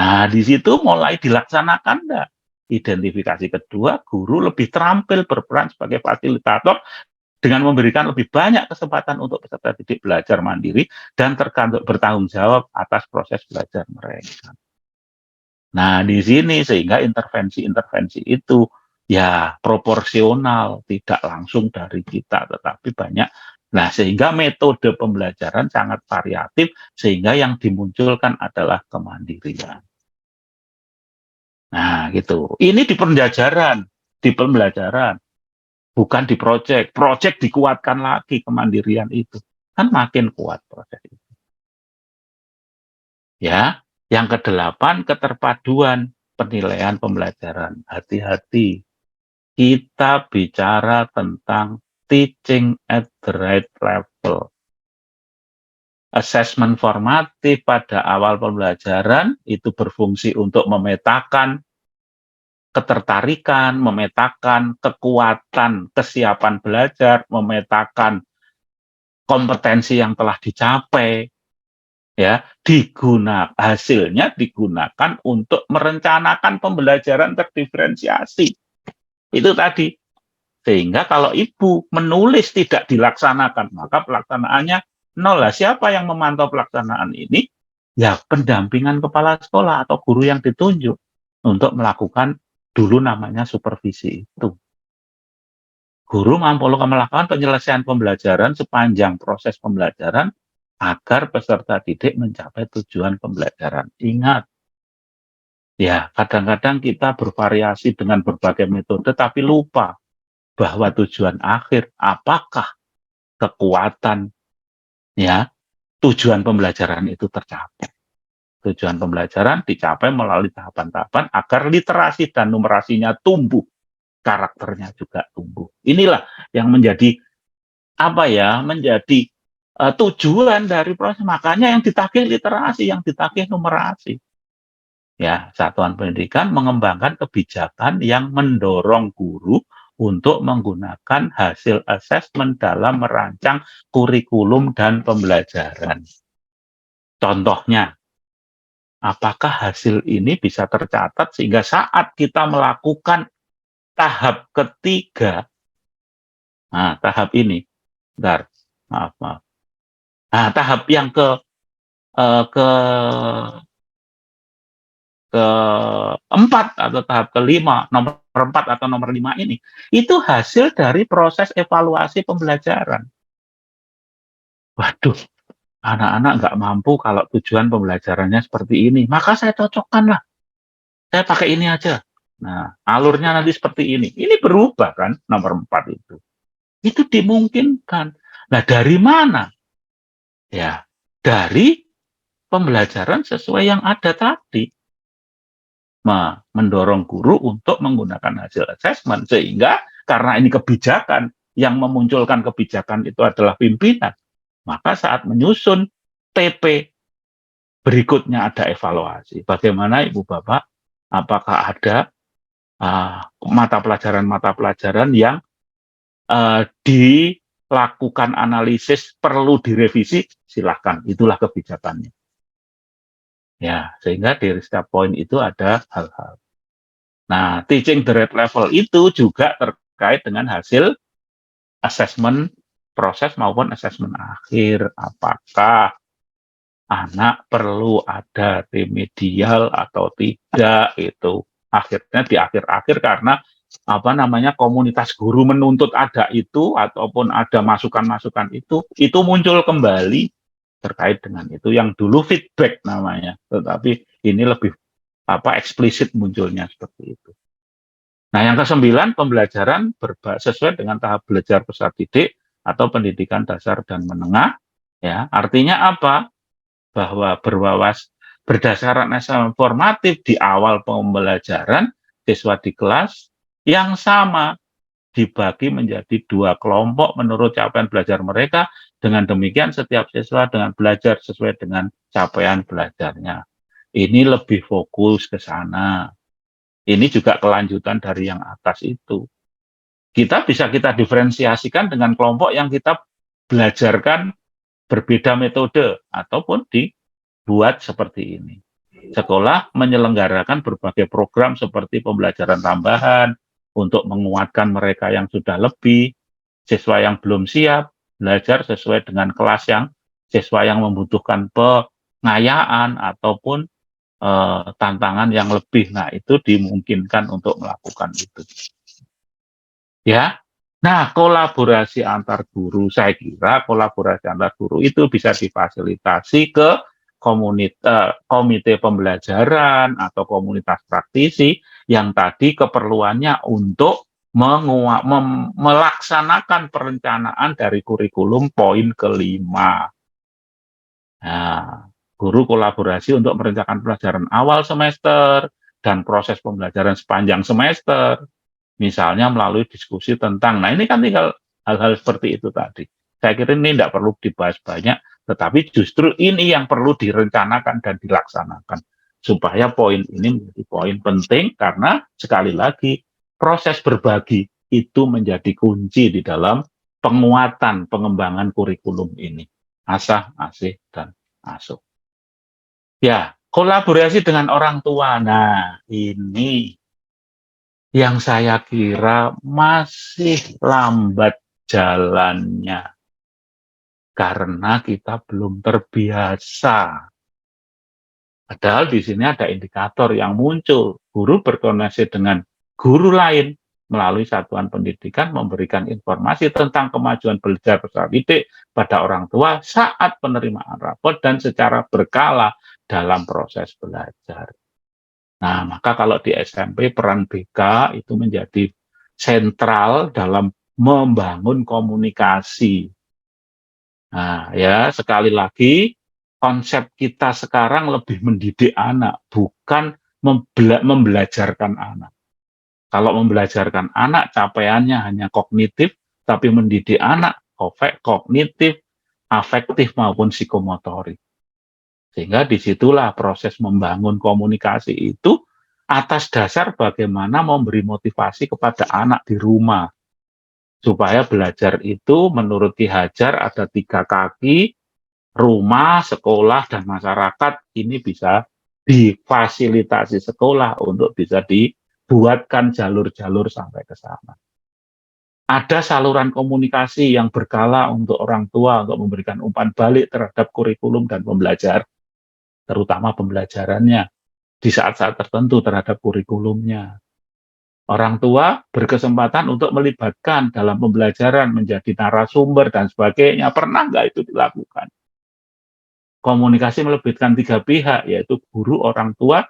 Nah, di situ mulai dilaksanakan enggak? Identifikasi kedua, guru lebih terampil berperan sebagai fasilitator dengan memberikan lebih banyak kesempatan untuk peserta didik belajar mandiri dan bertanggung jawab atas proses belajar mereka. Nah, di sini sehingga intervensi-intervensi itu ya proporsional, tidak langsung dari kita, tetapi banyak. Nah, sehingga metode pembelajaran sangat variatif, sehingga yang dimunculkan adalah kemandirian. Nah, gitu. Ini di pembelajaran, bukan di proyek. Proyek dikuatkan lagi kemandirian itu. Kan makin kuat proses itu. Ya. Yang ke-8, keterpaduan penilaian pembelajaran. Hati-hati, kita bicara tentang teaching at the right level. Assessment formatif pada awal pembelajaran itu berfungsi untuk memetakan ketertarikan, memetakan kekuatan, kesiapan belajar, memetakan kompetensi yang telah dicapai. Ya, hasilnya digunakan untuk merencanakan pembelajaran terdiferensiasi. Itu tadi. Sehingga kalau ibu menulis tidak dilaksanakan, maka pelaksanaannya nol. Siapa yang memantau pelaksanaan ini? Ya, pendampingan kepala sekolah atau guru yang ditunjuk untuk melakukan dulu namanya supervisi itu. Guru mampu melakukan penyelesaian pembelajaran sepanjang proses pembelajaran agar peserta didik mencapai tujuan pembelajaran. Ingat, ya kadang-kadang kita bervariasi dengan berbagai metode, tapi lupa bahwa tujuan akhir, apakah kekuatan, ya tujuan pembelajaran itu tercapai. Tujuan pembelajaran dicapai melalui tahapan-tahapan agar literasi dan numerasinya tumbuh, karakternya juga tumbuh. Inilah yang menjadi menjadi tujuan dari proses. Makanya yang ditagih literasi, yang ditagih numerasi. Ya, satuan pendidikan mengembangkan kebijakan yang mendorong guru untuk menggunakan hasil asesmen dalam merancang kurikulum dan pembelajaran. Contohnya, apakah hasil ini bisa tercatat sehingga saat kita melakukan tahap ketiga, nah tahap ini, bentar, maaf. Nah, tahap yang keempat atau tahap kelima, nomor 4 atau nomor 5 ini, itu hasil dari proses evaluasi pembelajaran. Waduh, anak-anak nggak mampu kalau tujuan pembelajarannya seperti ini, maka saya cocokkan lah. Saya pakai ini aja. Nah, alurnya nanti seperti ini. Ini berubah kan, nomor 4 itu. Itu dimungkinkan. Nah, dari mana? Ya, dari pembelajaran sesuai yang ada tadi. Mendorong guru untuk menggunakan hasil asesmen, sehingga karena ini kebijakan, yang memunculkan kebijakan itu adalah pimpinan, maka saat menyusun TP berikutnya ada evaluasi. Bagaimana Ibu Bapak, apakah ada mata pelajaran yang dilakukan analisis perlu direvisi, silahkan, itulah kebijakannya. Ya, sehingga di setiap poin itu ada hal-hal. Nah, teaching the right level itu juga terkait dengan hasil asesmen proses maupun asesmen akhir. Apakah anak perlu ada remedial atau tidak, itu akhirnya di akhir-akhir karena komunitas guru menuntut ada itu ataupun ada masukan-masukan itu muncul kembali terkait dengan itu, yang dulu feedback namanya, tetapi ini lebih eksplisit munculnya seperti itu. Nah, yang ke-9, pembelajaran sesuai dengan tahap belajar peserta didik atau pendidikan dasar dan menengah. Ya, artinya apa? Bahwa berdasarkan assessment formatif di awal pembelajaran, siswa di kelas yang sama dibagi menjadi 2 kelompok menurut capaian belajar mereka. Dengan demikian setiap siswa dengan belajar sesuai dengan capaian belajarnya. Ini lebih fokus ke sana. Ini juga kelanjutan dari yang atas itu. Kita diferensiasikan dengan kelompok yang kita belajarkan berbeda metode ataupun dibuat seperti ini. Sekolah menyelenggarakan berbagai program seperti pembelajaran tambahan untuk menguatkan mereka yang sudah lebih, siswa yang belum siap, belajar sesuai dengan kelas siswa yang membutuhkan pengayaan ataupun tantangan yang lebih. Nah, itu dimungkinkan untuk melakukan itu. Ya. Nah, kolaborasi antar guru, saya kira kolaborasi antar guru itu bisa difasilitasi ke komite pembelajaran atau komunitas praktisi yang tadi keperluannya untuk melaksanakan perencanaan dari kurikulum poin ke-5. Nah, guru kolaborasi untuk merencanakan pelajaran awal semester dan proses pembelajaran sepanjang semester, misalnya melalui diskusi tentang, nah ini kan tinggal hal-hal seperti itu tadi. Saya kira ini tidak perlu dibahas banyak, tetapi justru ini yang perlu direncanakan dan dilaksanakan, supaya poin ini menjadi poin penting, karena sekali lagi proses berbagi itu menjadi kunci di dalam penguatan pengembangan kurikulum ini. Asah, asih, dan asuh. Ya, kolaborasi dengan orang tua. Nah, ini yang saya kira masih lambat jalannya. Karena kita belum terbiasa. Padahal di sini ada indikator yang muncul. Guru berkoordinasi dengan guru lain melalui satuan pendidikan memberikan informasi tentang kemajuan belajar peserta didik pada orang tua saat penerimaan rapor dan secara berkala dalam proses belajar. Nah, maka kalau di SMP peran BK itu menjadi sentral dalam membangun komunikasi. Nah, ya sekali lagi konsep kita sekarang lebih mendidik anak, bukan membelajarkan anak. Kalau membelajarkan anak capaiannya hanya kognitif, tapi mendidik anak kognitif, afektif maupun psikomotorik. Sehingga disitulah proses membangun komunikasi itu atas dasar bagaimana memberi motivasi kepada anak di rumah. Supaya belajar itu menurut Ki Hajar ada 3 kaki, rumah, sekolah, dan masyarakat. Ini bisa difasilitasi sekolah untuk bisa dibuatkan jalur-jalur sampai ke sana. Ada saluran komunikasi yang berkala untuk orang tua untuk memberikan umpan balik terhadap kurikulum dan pembelajar, terutama pembelajarannya di saat-saat tertentu terhadap kurikulumnya. Orang tua berkesempatan untuk melibatkan dalam pembelajaran menjadi narasumber dan sebagainya. Pernah nggak itu dilakukan? Komunikasi melibatkan 3 pihak, yaitu guru, orang tua,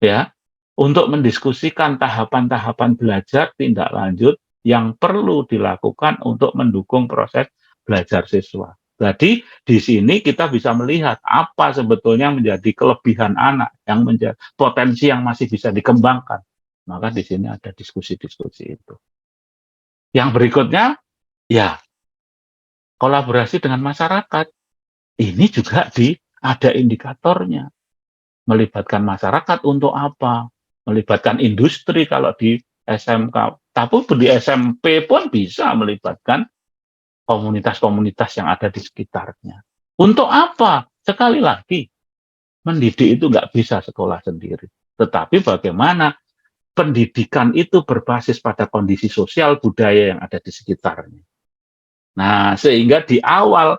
ya, untuk mendiskusikan tahapan-tahapan belajar tindak lanjut yang perlu dilakukan untuk mendukung proses belajar siswa. Jadi di sini kita bisa melihat apa sebetulnya menjadi kelebihan anak, yang menjadi potensi yang masih bisa dikembangkan. Maka di sini ada diskusi-diskusi itu. Yang berikutnya, ya, kolaborasi dengan masyarakat. Ini juga ada indikatornya. Melibatkan masyarakat untuk apa? Melibatkan industri kalau di SMK. Tapi di SMP pun bisa melibatkan komunitas-komunitas yang ada di sekitarnya. Untuk apa? Sekali lagi, mendidik itu nggak bisa sekolah sendiri. Tetapi bagaimana pendidikan itu berbasis pada kondisi sosial budaya yang ada di sekitarnya. Nah, sehingga di awal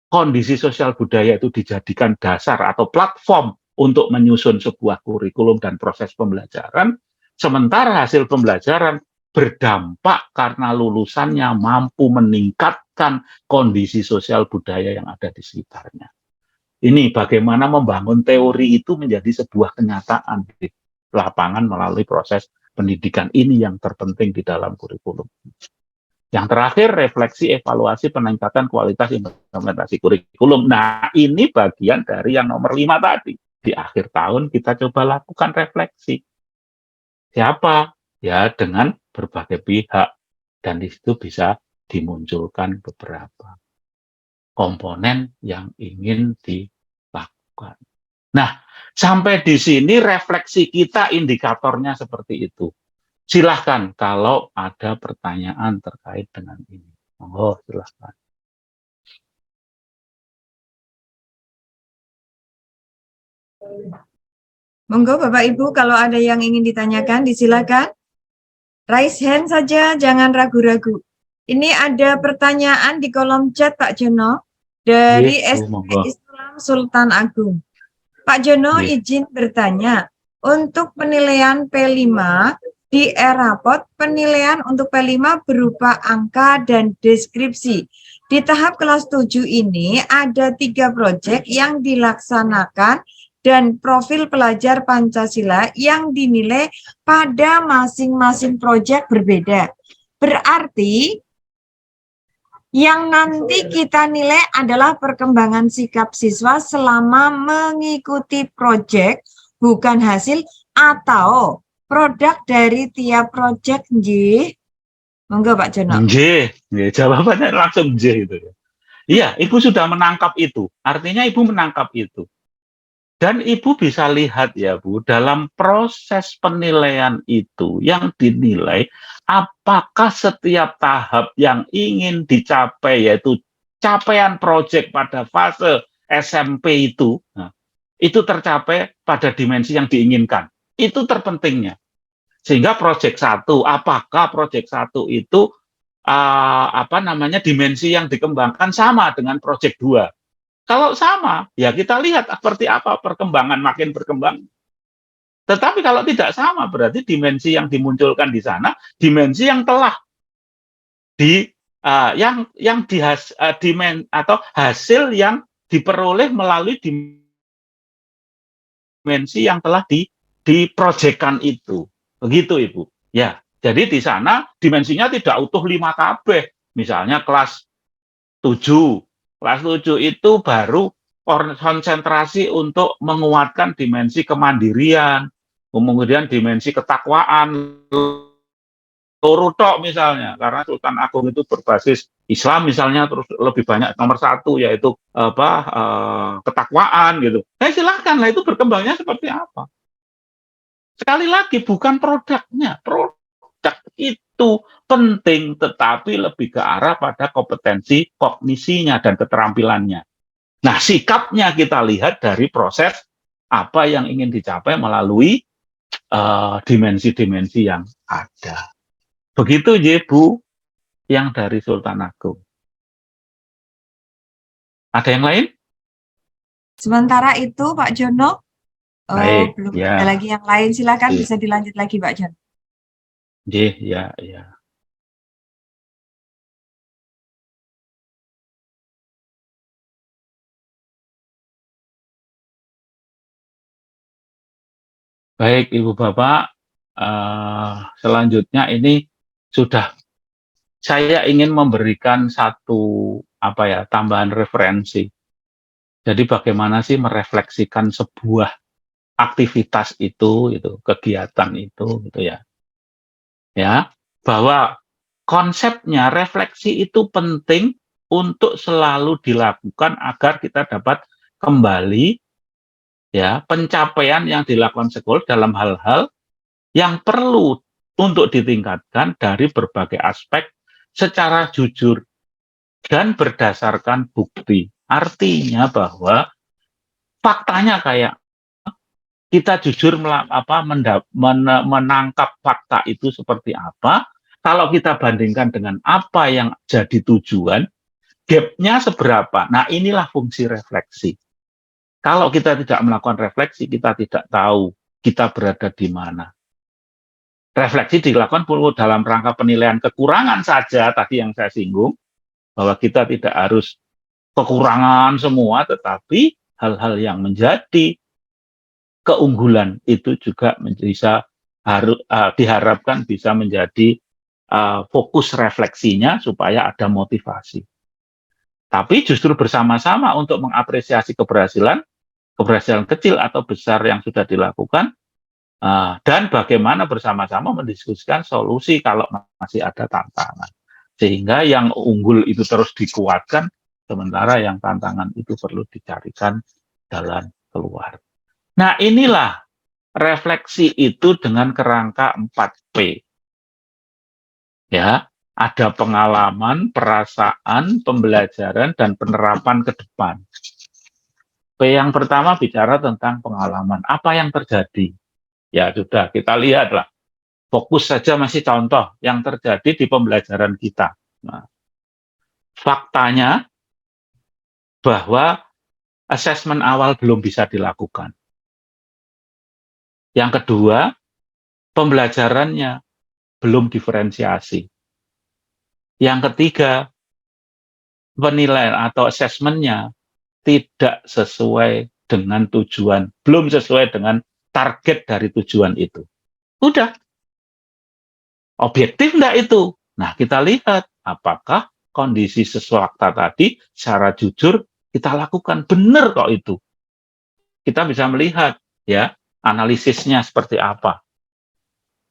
kondisi sosial budaya itu dijadikan dasar atau platform untuk menyusun sebuah kurikulum dan proses pembelajaran, sementara hasil pembelajaran berdampak karena lulusannya mampu meningkatkan kondisi sosial budaya yang ada di sekitarnya. Ini bagaimana membangun teori itu menjadi sebuah kenyataan di lapangan melalui proses pendidikan ini yang terpenting di dalam kurikulum. Yang terakhir, refleksi, evaluasi, peningkatan kualitas implementasi kurikulum. Nah, ini bagian dari yang nomor 5 tadi. Di akhir tahun kita coba lakukan refleksi. Siapa? Ya, dengan berbagai pihak. Dan di situ bisa dimunculkan beberapa komponen yang ingin dilakukan. Nah, sampai di sini refleksi kita indikatornya seperti itu. Silahkan kalau ada pertanyaan terkait dengan ini. Oh, silahkan. Monggo Bapak Ibu, kalau ada yang ingin ditanyakan, disilakan. Raise hand saja, jangan ragu-ragu. Ini ada pertanyaan di kolom chat Pak Jono dari SMP Islam Sultan Agung. Pak Jono izin bertanya, untuk penilaian P5 di e-rapot, penilaian untuk P5 berupa angka dan deskripsi. Di tahap kelas 7 ini ada 3 proyek yang dilaksanakan dan profil pelajar Pancasila yang dinilai pada masing-masing proyek berbeda. Berarti yang nanti kita nilai adalah perkembangan sikap siswa selama mengikuti proyek, bukan hasil atau produk dari tiap proyek. Nggih. Monggo Pak Jono. Nggih, jawabannya langsung nggih itu ya. Iya, Ibu sudah menangkap itu. Artinya Ibu menangkap itu. Dan Ibu bisa lihat ya Bu, dalam proses penilaian itu yang dinilai apakah setiap tahap yang ingin dicapai, yaitu capaian proyek pada fase SMP itu tercapai pada dimensi yang diinginkan. Itu terpentingnya. Sehingga proyek 1, apakah proyek 1 itu dimensi yang dikembangkan sama dengan proyek 2. Kalau sama, ya kita lihat seperti apa perkembangan, makin berkembang. Tetapi kalau tidak sama, berarti dimensi yang dimunculkan di sana, dimensi yang telah hasil yang diperoleh melalui dimensi yang telah diprojekkan itu. Begitu Ibu. Ya, jadi di sana dimensinya tidak utuh 5 KB. Misalnya kelas 7. Kelas 7 itu baru konsentrasi untuk menguatkan dimensi kemandirian, kemudian dimensi ketakwaan, Toro tok misalnya, karena Sultan Agung itu berbasis Islam misalnya, terus lebih banyak nomor satu yaitu ketakwaan gitu. Silahkan lah, itu berkembangnya seperti apa. Sekali lagi bukan produknya, produk itu penting, tetapi lebih ke arah pada kompetensi kognisinya dan keterampilannya. Nah, sikapnya kita lihat dari proses apa yang ingin dicapai melalui dimensi-dimensi yang ada. Begitu ya Bu, yang dari Sultan Agung. Ada yang lain? Sementara itu Pak Jono, Baik, belum ya. ada lagi yang lain. Silakan Iya. bisa dilanjut lagi Pak Jono. Ya. Baik, Ibu Bapak, selanjutnya ini sudah saya ingin memberikan satu tambahan referensi. Jadi bagaimana sih merefleksikan sebuah aktivitas itu, kegiatan itu, gitu ya. Ya, bahwa konsepnya refleksi itu penting untuk selalu dilakukan agar kita dapat kembali ya pencapaian yang dilakukan sekolah dalam hal-hal yang perlu untuk ditingkatkan dari berbagai aspek secara jujur dan berdasarkan bukti. Artinya bahwa faktanya kayak kita jujur menangkap fakta itu seperti apa. Kalau kita bandingkan dengan apa yang jadi tujuan, gap-nya seberapa. Nah, inilah fungsi refleksi. Kalau kita tidak melakukan refleksi, kita tidak tahu kita berada di mana. Refleksi dilakukan dalam rangka penilaian kekurangan saja, tadi yang saya singgung, bahwa kita tidak harus kekurangan semua, tetapi hal-hal yang menjadi keunggulan itu juga diharapkan bisa menjadi fokus refleksinya supaya ada motivasi. Tapi justru bersama-sama untuk mengapresiasi keberhasilan kecil atau besar yang sudah dilakukan, dan bagaimana bersama-sama mendiskusikan solusi kalau masih ada tantangan. Sehingga yang unggul itu terus dikuatkan, sementara yang tantangan itu perlu dicarikan jalan keluar. Nah, inilah refleksi itu dengan kerangka 4P. Ya, ada pengalaman, perasaan, pembelajaran, dan penerapan ke depan. P yang pertama bicara tentang pengalaman. Apa yang terjadi? Ya sudah, kita lihatlah. Fokus saja masih contoh yang terjadi di pembelajaran kita. Nah, faktanya bahwa asesmen awal belum bisa dilakukan. Yang kedua, pembelajarannya belum diferensiasi. Yang ketiga, penilaian atau asesmennya tidak sesuai dengan tujuan, belum sesuai dengan target dari tujuan itu. Udah. Objektif enggak itu? Nah, kita lihat apakah kondisi sesuatu tadi secara jujur kita lakukan benar kok itu. Kita bisa melihat ya, analisisnya seperti apa.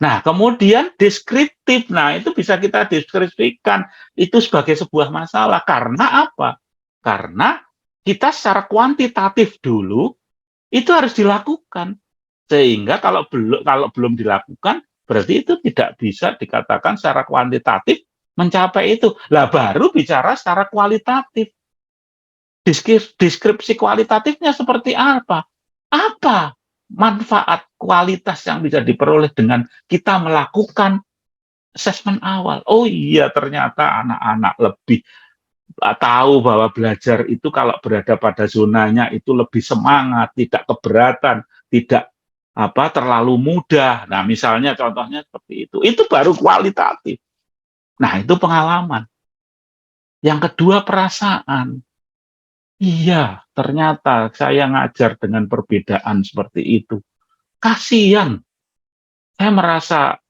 Nah, kemudian deskriptif. Nah, itu bisa kita deskripsikan itu sebagai sebuah masalah. Karena apa? Karena kita secara kuantitatif dulu itu harus dilakukan. Sehingga kalau belum dilakukan, berarti itu tidak bisa dikatakan secara kuantitatif mencapai itu. Lah baru bicara secara kualitatif. Deskripsi kualitatifnya seperti apa? Apa manfaat kualitas yang bisa diperoleh dengan kita melakukan asesmen awal? Oh iya, ternyata anak-anak lebih tahu bahwa belajar itu kalau berada pada zonanya itu lebih semangat, tidak keberatan, tidak terlalu mudah. Nah, misalnya contohnya seperti itu. Itu baru kualitatif. Nah, itu pengalaman. Yang kedua, perasaan. Iya, ternyata saya ngajar dengan perbedaan seperti itu. Kasihan. Saya merasa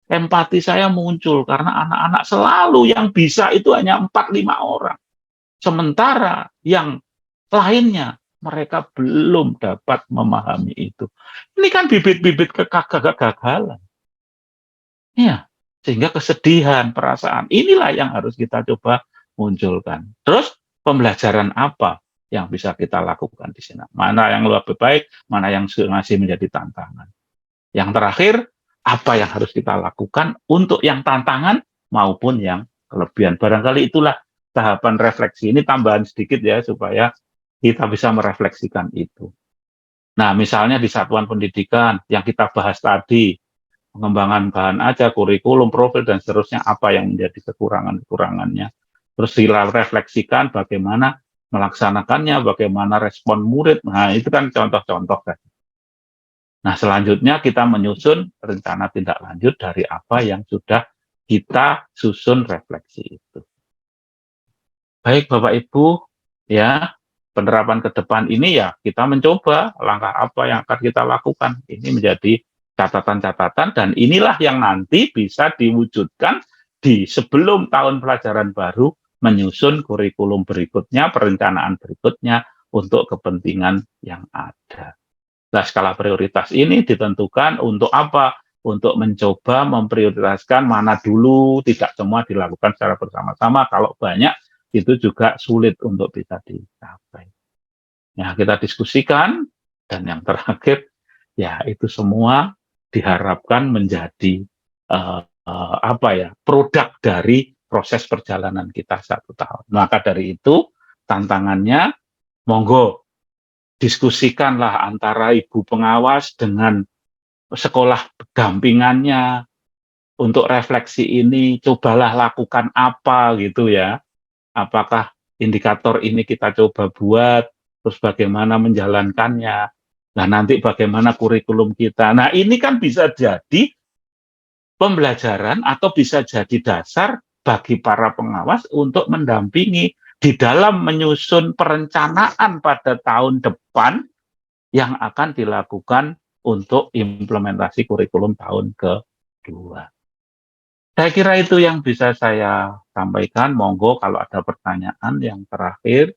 empati saya muncul karena anak-anak selalu yang bisa itu hanya 4-5 orang. Sementara yang lainnya mereka belum dapat memahami itu. Ini kan bibit-bibit kegagalan. Iya, Sehingga kesedihan, perasaan, inilah yang harus kita coba munculkan. Terus pembelajaran apa yang bisa kita lakukan di sini? Mana yang lebih baik, mana yang masih menjadi tantangan. Yang terakhir, apa yang harus kita lakukan untuk yang tantangan maupun yang kelebihan. Barangkali itulah tahapan refleksi. Ini tambahan sedikit ya, supaya kita bisa merefleksikan itu. Nah, misalnya di satuan pendidikan yang kita bahas tadi, pengembangan bahan ajar, kurikulum, profil, dan seterusnya, apa yang menjadi kekurangan-kekurangannya. Terus direfleksikan bagaimana melaksanakannya, bagaimana respon murid. Nah, itu kan contoh-contoh kan. Nah, selanjutnya kita menyusun rencana tindak lanjut dari apa yang sudah kita susun refleksi itu. Baik Bapak Ibu, ya, penerapan ke depan ini ya kita mencoba langkah apa yang akan kita lakukan. Ini menjadi catatan-catatan dan inilah yang nanti bisa diwujudkan di sebelum tahun pelajaran baru menyusun kurikulum berikutnya, perencanaan berikutnya untuk kepentingan yang ada. Nah, skala prioritas ini ditentukan untuk apa? Untuk mencoba memprioritaskan mana dulu, tidak semua dilakukan secara bersama-sama. Kalau banyak, itu juga sulit untuk bisa dicapai. Nah, kita diskusikan, dan yang terakhir, ya itu semua diharapkan menjadi produk dari proses perjalanan kita 1 tahun. Maka dari itu, tantangannya, monggo, diskusikanlah antara ibu pengawas dengan sekolah dampingannya untuk refleksi ini, cobalah lakukan apa gitu ya. Apakah indikator ini kita coba buat, terus bagaimana menjalankannya. Nah, nanti bagaimana kurikulum kita. Nah, ini kan bisa jadi pembelajaran atau bisa jadi dasar bagi para pengawas untuk mendampingi di dalam menyusun perencanaan pada tahun depan yang akan dilakukan untuk implementasi kurikulum tahun kedua. Saya kira itu yang bisa saya sampaikan. Monggo kalau ada pertanyaan yang terakhir.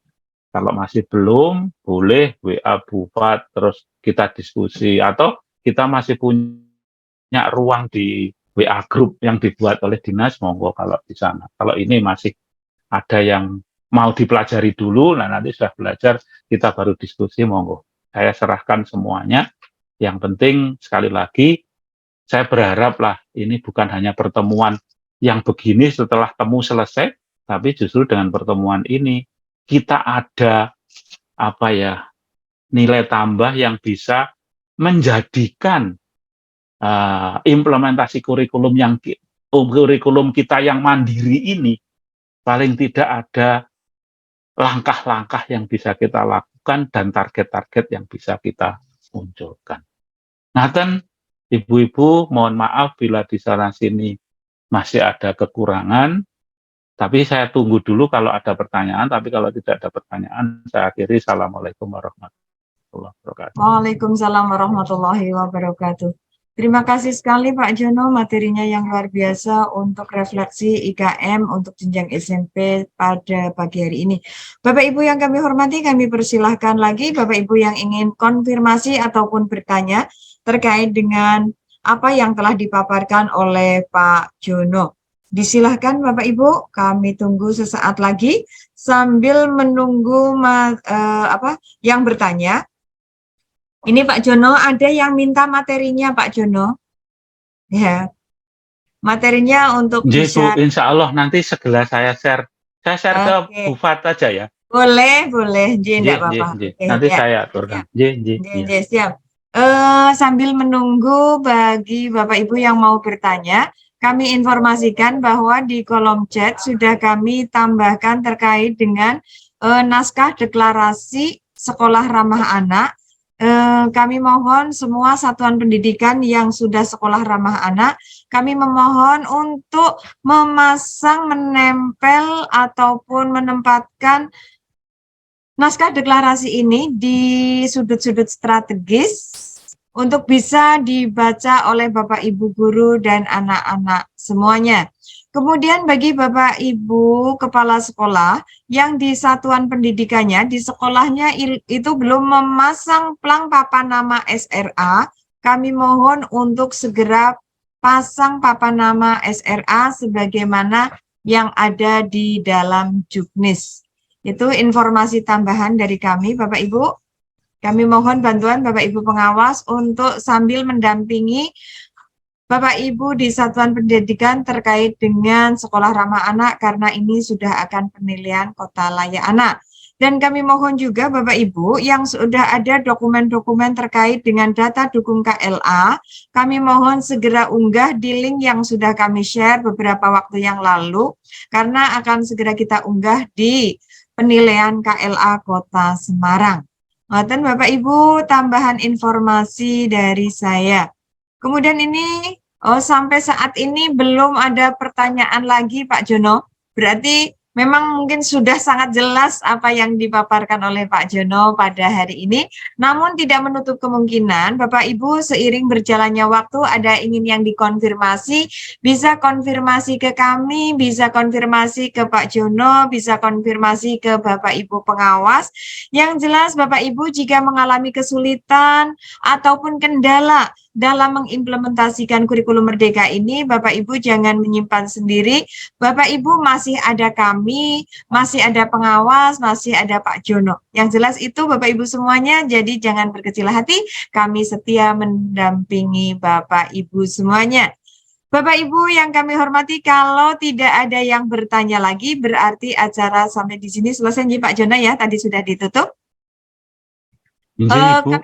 Kalau masih belum, boleh WA Bufat, terus kita diskusi. Atau kita masih punya ruang di WA Group yang dibuat oleh dinas, monggo kalau di sana. Kalau ini masih ada yang mau dipelajari dulu, nah nanti sudah belajar, kita baru diskusi, monggo. Saya serahkan semuanya. Yang penting, sekali lagi, saya berharaplah ini bukan hanya pertemuan yang begini setelah temu selesai, tapi justru dengan pertemuan ini, kita ada nilai tambah yang bisa menjadikan implementasi kurikulum kita yang mandiri ini, paling tidak ada langkah-langkah yang bisa kita lakukan dan target-target yang bisa kita munculkan. Nah, ibu-ibu, mohon maaf bila di sana sini masih ada kekurangan, tapi saya tunggu dulu kalau ada pertanyaan, tapi kalau tidak ada pertanyaan, saya akhiri. Assalamualaikum warahmatullahi wabarakatuh. Waalaikumsalam warahmatullahi wabarakatuh. Terima kasih sekali Pak Jono, materinya yang luar biasa untuk refleksi IKM untuk jenjang SMP pada pagi hari ini. Bapak Ibu yang kami hormati, kami persilahkan lagi Bapak Ibu yang ingin konfirmasi ataupun bertanya terkait dengan apa yang telah dipaparkan oleh Pak Jono. Disilahkan Bapak Ibu, kami tunggu sesaat lagi sambil menunggu yang bertanya. Ini Pak Jono, ada yang minta materinya Pak Jono. Ya, materinya untuk bisa. Bu, insya Allah nanti segera saya share. Saya share ke Bufat aja ya. Boleh. Tidak apa-apa. Nanti saya aturkan. Siap. Sambil menunggu bagi Bapak Ibu yang mau bertanya, kami informasikan bahwa di kolom chat sudah kami tambahkan terkait dengan naskah deklarasi sekolah ramah anak. Kami mohon semua satuan pendidikan yang sudah sekolah ramah anak, kami memohon untuk memasang, menempel, ataupun menempatkan naskah deklarasi ini di sudut-sudut strategis untuk bisa dibaca oleh Bapak Ibu guru dan anak-anak semuanya. Kemudian bagi Bapak Ibu kepala sekolah yang di satuan pendidikannya, di sekolahnya itu belum memasang plang papan nama SRA, kami mohon untuk segera pasang papan nama SRA sebagaimana yang ada di dalam Juknis. Itu informasi tambahan dari kami, Bapak Ibu. Kami mohon bantuan Bapak Ibu pengawas untuk sambil mendampingi Bapak Ibu di Satuan Pendidikan terkait dengan Sekolah Ramah Anak karena ini sudah akan penilaian Kota Layak Anak. Dan kami mohon juga Bapak Ibu yang sudah ada dokumen-dokumen terkait dengan data dukung KLA, kami mohon segera unggah di link yang sudah kami share beberapa waktu yang lalu, karena akan segera kita unggah di penilaian KLA Kota Semarang. Ngoten Bapak Ibu, tambahan informasi dari saya. Kemudian ini, sampai saat ini belum ada pertanyaan lagi Pak Jono. Berarti memang mungkin sudah sangat jelas apa yang dipaparkan oleh Pak Jono pada hari ini. Namun tidak menutup kemungkinan Bapak Ibu seiring berjalannya waktu ada ingin yang dikonfirmasi, bisa konfirmasi ke kami, bisa konfirmasi ke Pak Jono, bisa konfirmasi ke Bapak Ibu pengawas. Yang jelas Bapak Ibu jika mengalami kesulitan ataupun kendala dalam mengimplementasikan kurikulum merdeka ini, Bapak Ibu jangan menyimpan sendiri. Bapak Ibu masih ada kami, masih ada pengawas, masih ada Pak Jono. Yang jelas itu Bapak Ibu semuanya, jadi jangan berkecil hati, kami setia mendampingi Bapak Ibu semuanya. Bapak Ibu yang kami hormati, kalau tidak ada yang bertanya lagi, berarti acara sampai di sini selesai nih Pak Jono ya, tadi sudah ditutup. Kami mohon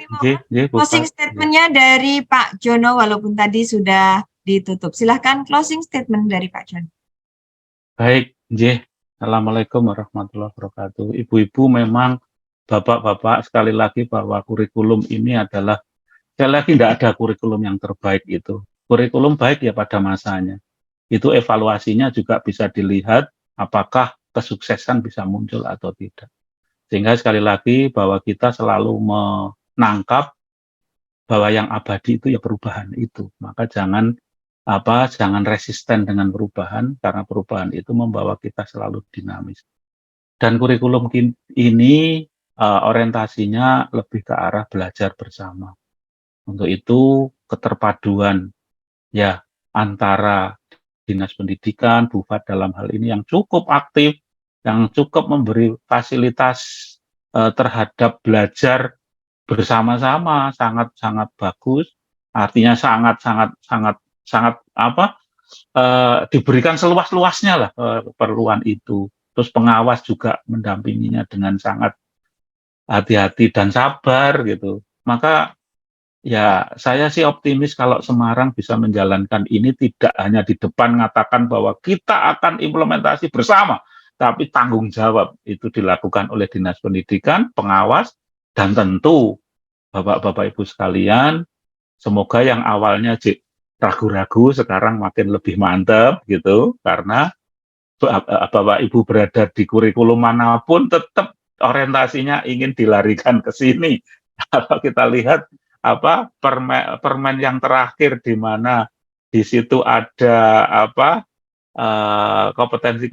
closing statement-nya dari Pak Jono walaupun tadi sudah ditutup. Silahkan closing statement dari Pak Jono. Baik, nggih. Assalamualaikum warahmatullahi wabarakatuh. Ibu-ibu memang, bapak-bapak, sekali lagi bahwa kurikulum ini adalah, sekali lagi tidak ada kurikulum yang terbaik itu. Kurikulum baik ya pada masanya. Itu evaluasinya juga bisa dilihat apakah kesuksesan bisa muncul atau tidak. Sehingga sekali lagi bahwa kita selalu menangkap bahwa yang abadi itu ya perubahan itu. Maka jangan resisten dengan perubahan, karena perubahan itu membawa kita selalu dinamis. Dan kurikulum ini orientasinya lebih ke arah belajar bersama. Untuk itu keterpaduan ya antara Dinas Pendidikan, Bufat dalam hal ini yang cukup aktif, yang cukup memberi fasilitas terhadap belajar bersama-sama sangat-sangat bagus, artinya sangat diberikan seluas-luasnya lah keperluan itu. Terus pengawas juga mendampinginya dengan sangat hati-hati dan sabar gitu. Maka ya saya sih optimis kalau Semarang bisa menjalankan ini, tidak hanya di depan mengatakan bahwa kita akan implementasi bersama, tapi tanggung jawab itu dilakukan oleh Dinas Pendidikan, pengawas, dan tentu Bapak-Bapak Ibu sekalian, semoga yang awalnya ragu-ragu sekarang makin lebih mantap gitu, karena Bapak Ibu berada di kurikulum manapun tetap orientasinya ingin dilarikan ke sini. Kalau kita lihat permen yang terakhir di mana di situ ada kompetensi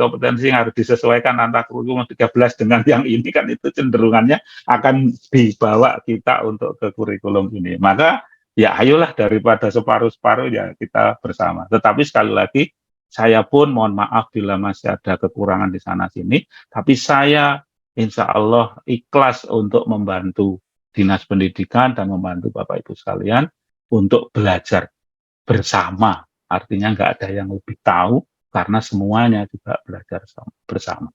yang harus disesuaikan antara kurikulum 13 dengan yang ini, kan itu cenderungannya akan dibawa kita untuk ke kurikulum ini. Maka ya ayolah, daripada separuh-separuh ya kita bersama. Tetapi sekali lagi saya pun mohon maaf bila masih ada kekurangan di sana sini, tapi saya insya Allah ikhlas untuk membantu Dinas Pendidikan dan membantu Bapak Ibu sekalian untuk belajar bersama. Artinya nggak ada yang lebih tahu, karena semuanya juga belajar bersama.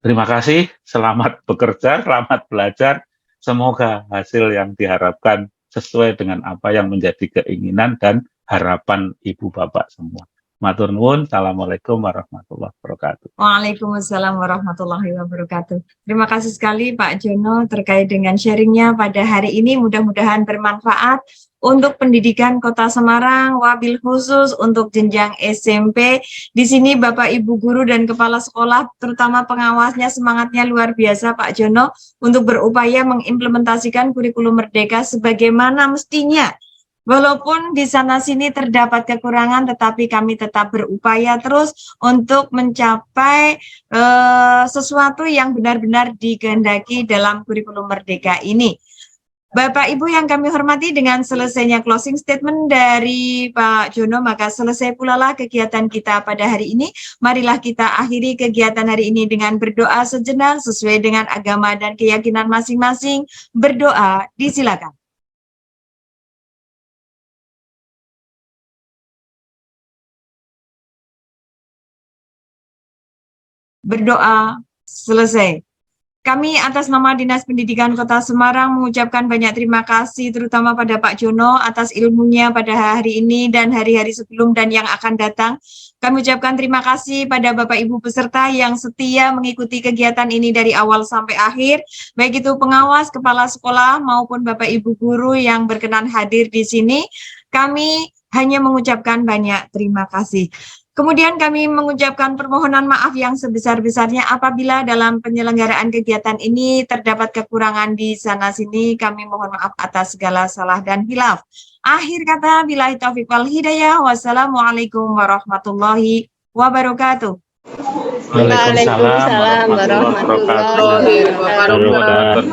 Terima kasih, selamat bekerja, selamat belajar. Semoga hasil yang diharapkan sesuai dengan apa yang menjadi keinginan dan harapan Ibu Bapak semua. Matur nuwun, assalamualaikum warahmatullahi wabarakatuh. Waalaikumsalam warahmatullahi wabarakatuh. Terima kasih sekali Pak Jono terkait dengan sharingnya pada hari ini. Mudah-mudahan bermanfaat untuk pendidikan Kota Semarang, wabil khusus untuk jenjang SMP. Di sini Bapak Ibu guru dan kepala sekolah, terutama pengawasnya, semangatnya luar biasa Pak Jono untuk berupaya mengimplementasikan kurikulum merdeka sebagaimana mestinya. Walaupun di sana-sini terdapat kekurangan, tetapi kami tetap berupaya terus untuk mencapai sesuatu yang benar-benar dikehendaki dalam kurikulum merdeka ini. Bapak Ibu yang kami hormati, dengan selesainya closing statement dari Pak Jono, maka selesai pula lah kegiatan kita pada hari ini. Marilah kita akhiri kegiatan hari ini dengan berdoa sejenak sesuai dengan agama dan keyakinan masing-masing. Berdoa, disilakan. Berdoa selesai. Kami atas nama Dinas Pendidikan Kota Semarang mengucapkan banyak terima kasih terutama pada Pak Jono atas ilmunya pada hari ini dan hari-hari sebelum dan yang akan datang. Kami ucapkan terima kasih pada Bapak Ibu peserta yang setia mengikuti kegiatan ini dari awal sampai akhir, baik itu pengawas, kepala sekolah maupun Bapak Ibu guru yang berkenan hadir di sini. Kami hanya mengucapkan banyak terima kasih. Kemudian kami mengucapkan permohonan maaf yang sebesar-besarnya apabila dalam penyelenggaraan kegiatan ini terdapat kekurangan di sana-sini. Kami mohon maaf atas segala salah dan hilaf. Akhir kata, billahi taufiq wal hidayah. Wassalamualaikum warahmatullahi wabarakatuh. Waalaikumsalam warahmatullahi wabarakatuh.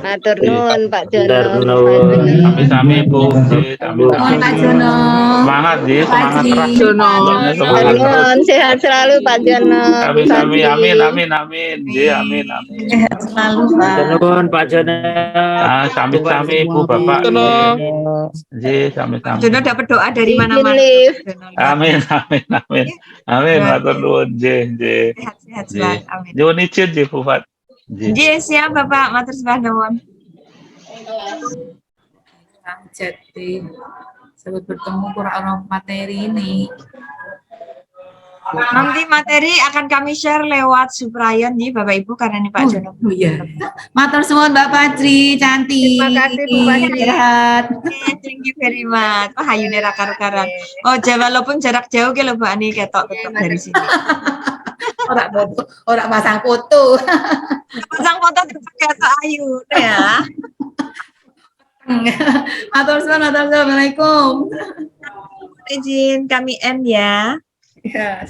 Matur nuwun Pak Jono. Sami-sami Bu. Mohon Pak Jono. Semangat Ji, semangat keras. Matur nuwun, sehat selalu Pak Jono. Sami-sami, amin. Ji, amin. Sehat selalu Pak. Nuwun Pak Jono. Sami-sami Bu Bapak. Ji, sami-sami. Jono dapat doa dari mana-mana. Amin. Matur nuwun Ji. Sehat selalu. Amin. Nyuwun izin Ji Bu Fat. Ji, siap Bapak. Matur sembah nuwun. Jadi sebut bertemu kurang materi ini. Nanti materi akan kami share lewat Suprayon nih Bapak Ibu karena ini Pak Jono. Oh iya. Matur suwun Mbak Patri, cantik. Terima kasih Bu Patri. Sehat. Thank you very much. Wah, hayune ra karo-karan. Oh, walaupun jarak jauh ke lho Mbak Ani ketok tetap dari sini. Orang pasang foto. Pasang foto tetap ketok ayu ya. Matur suwun, Assalamualaikum. Izin kami end ya. Ya,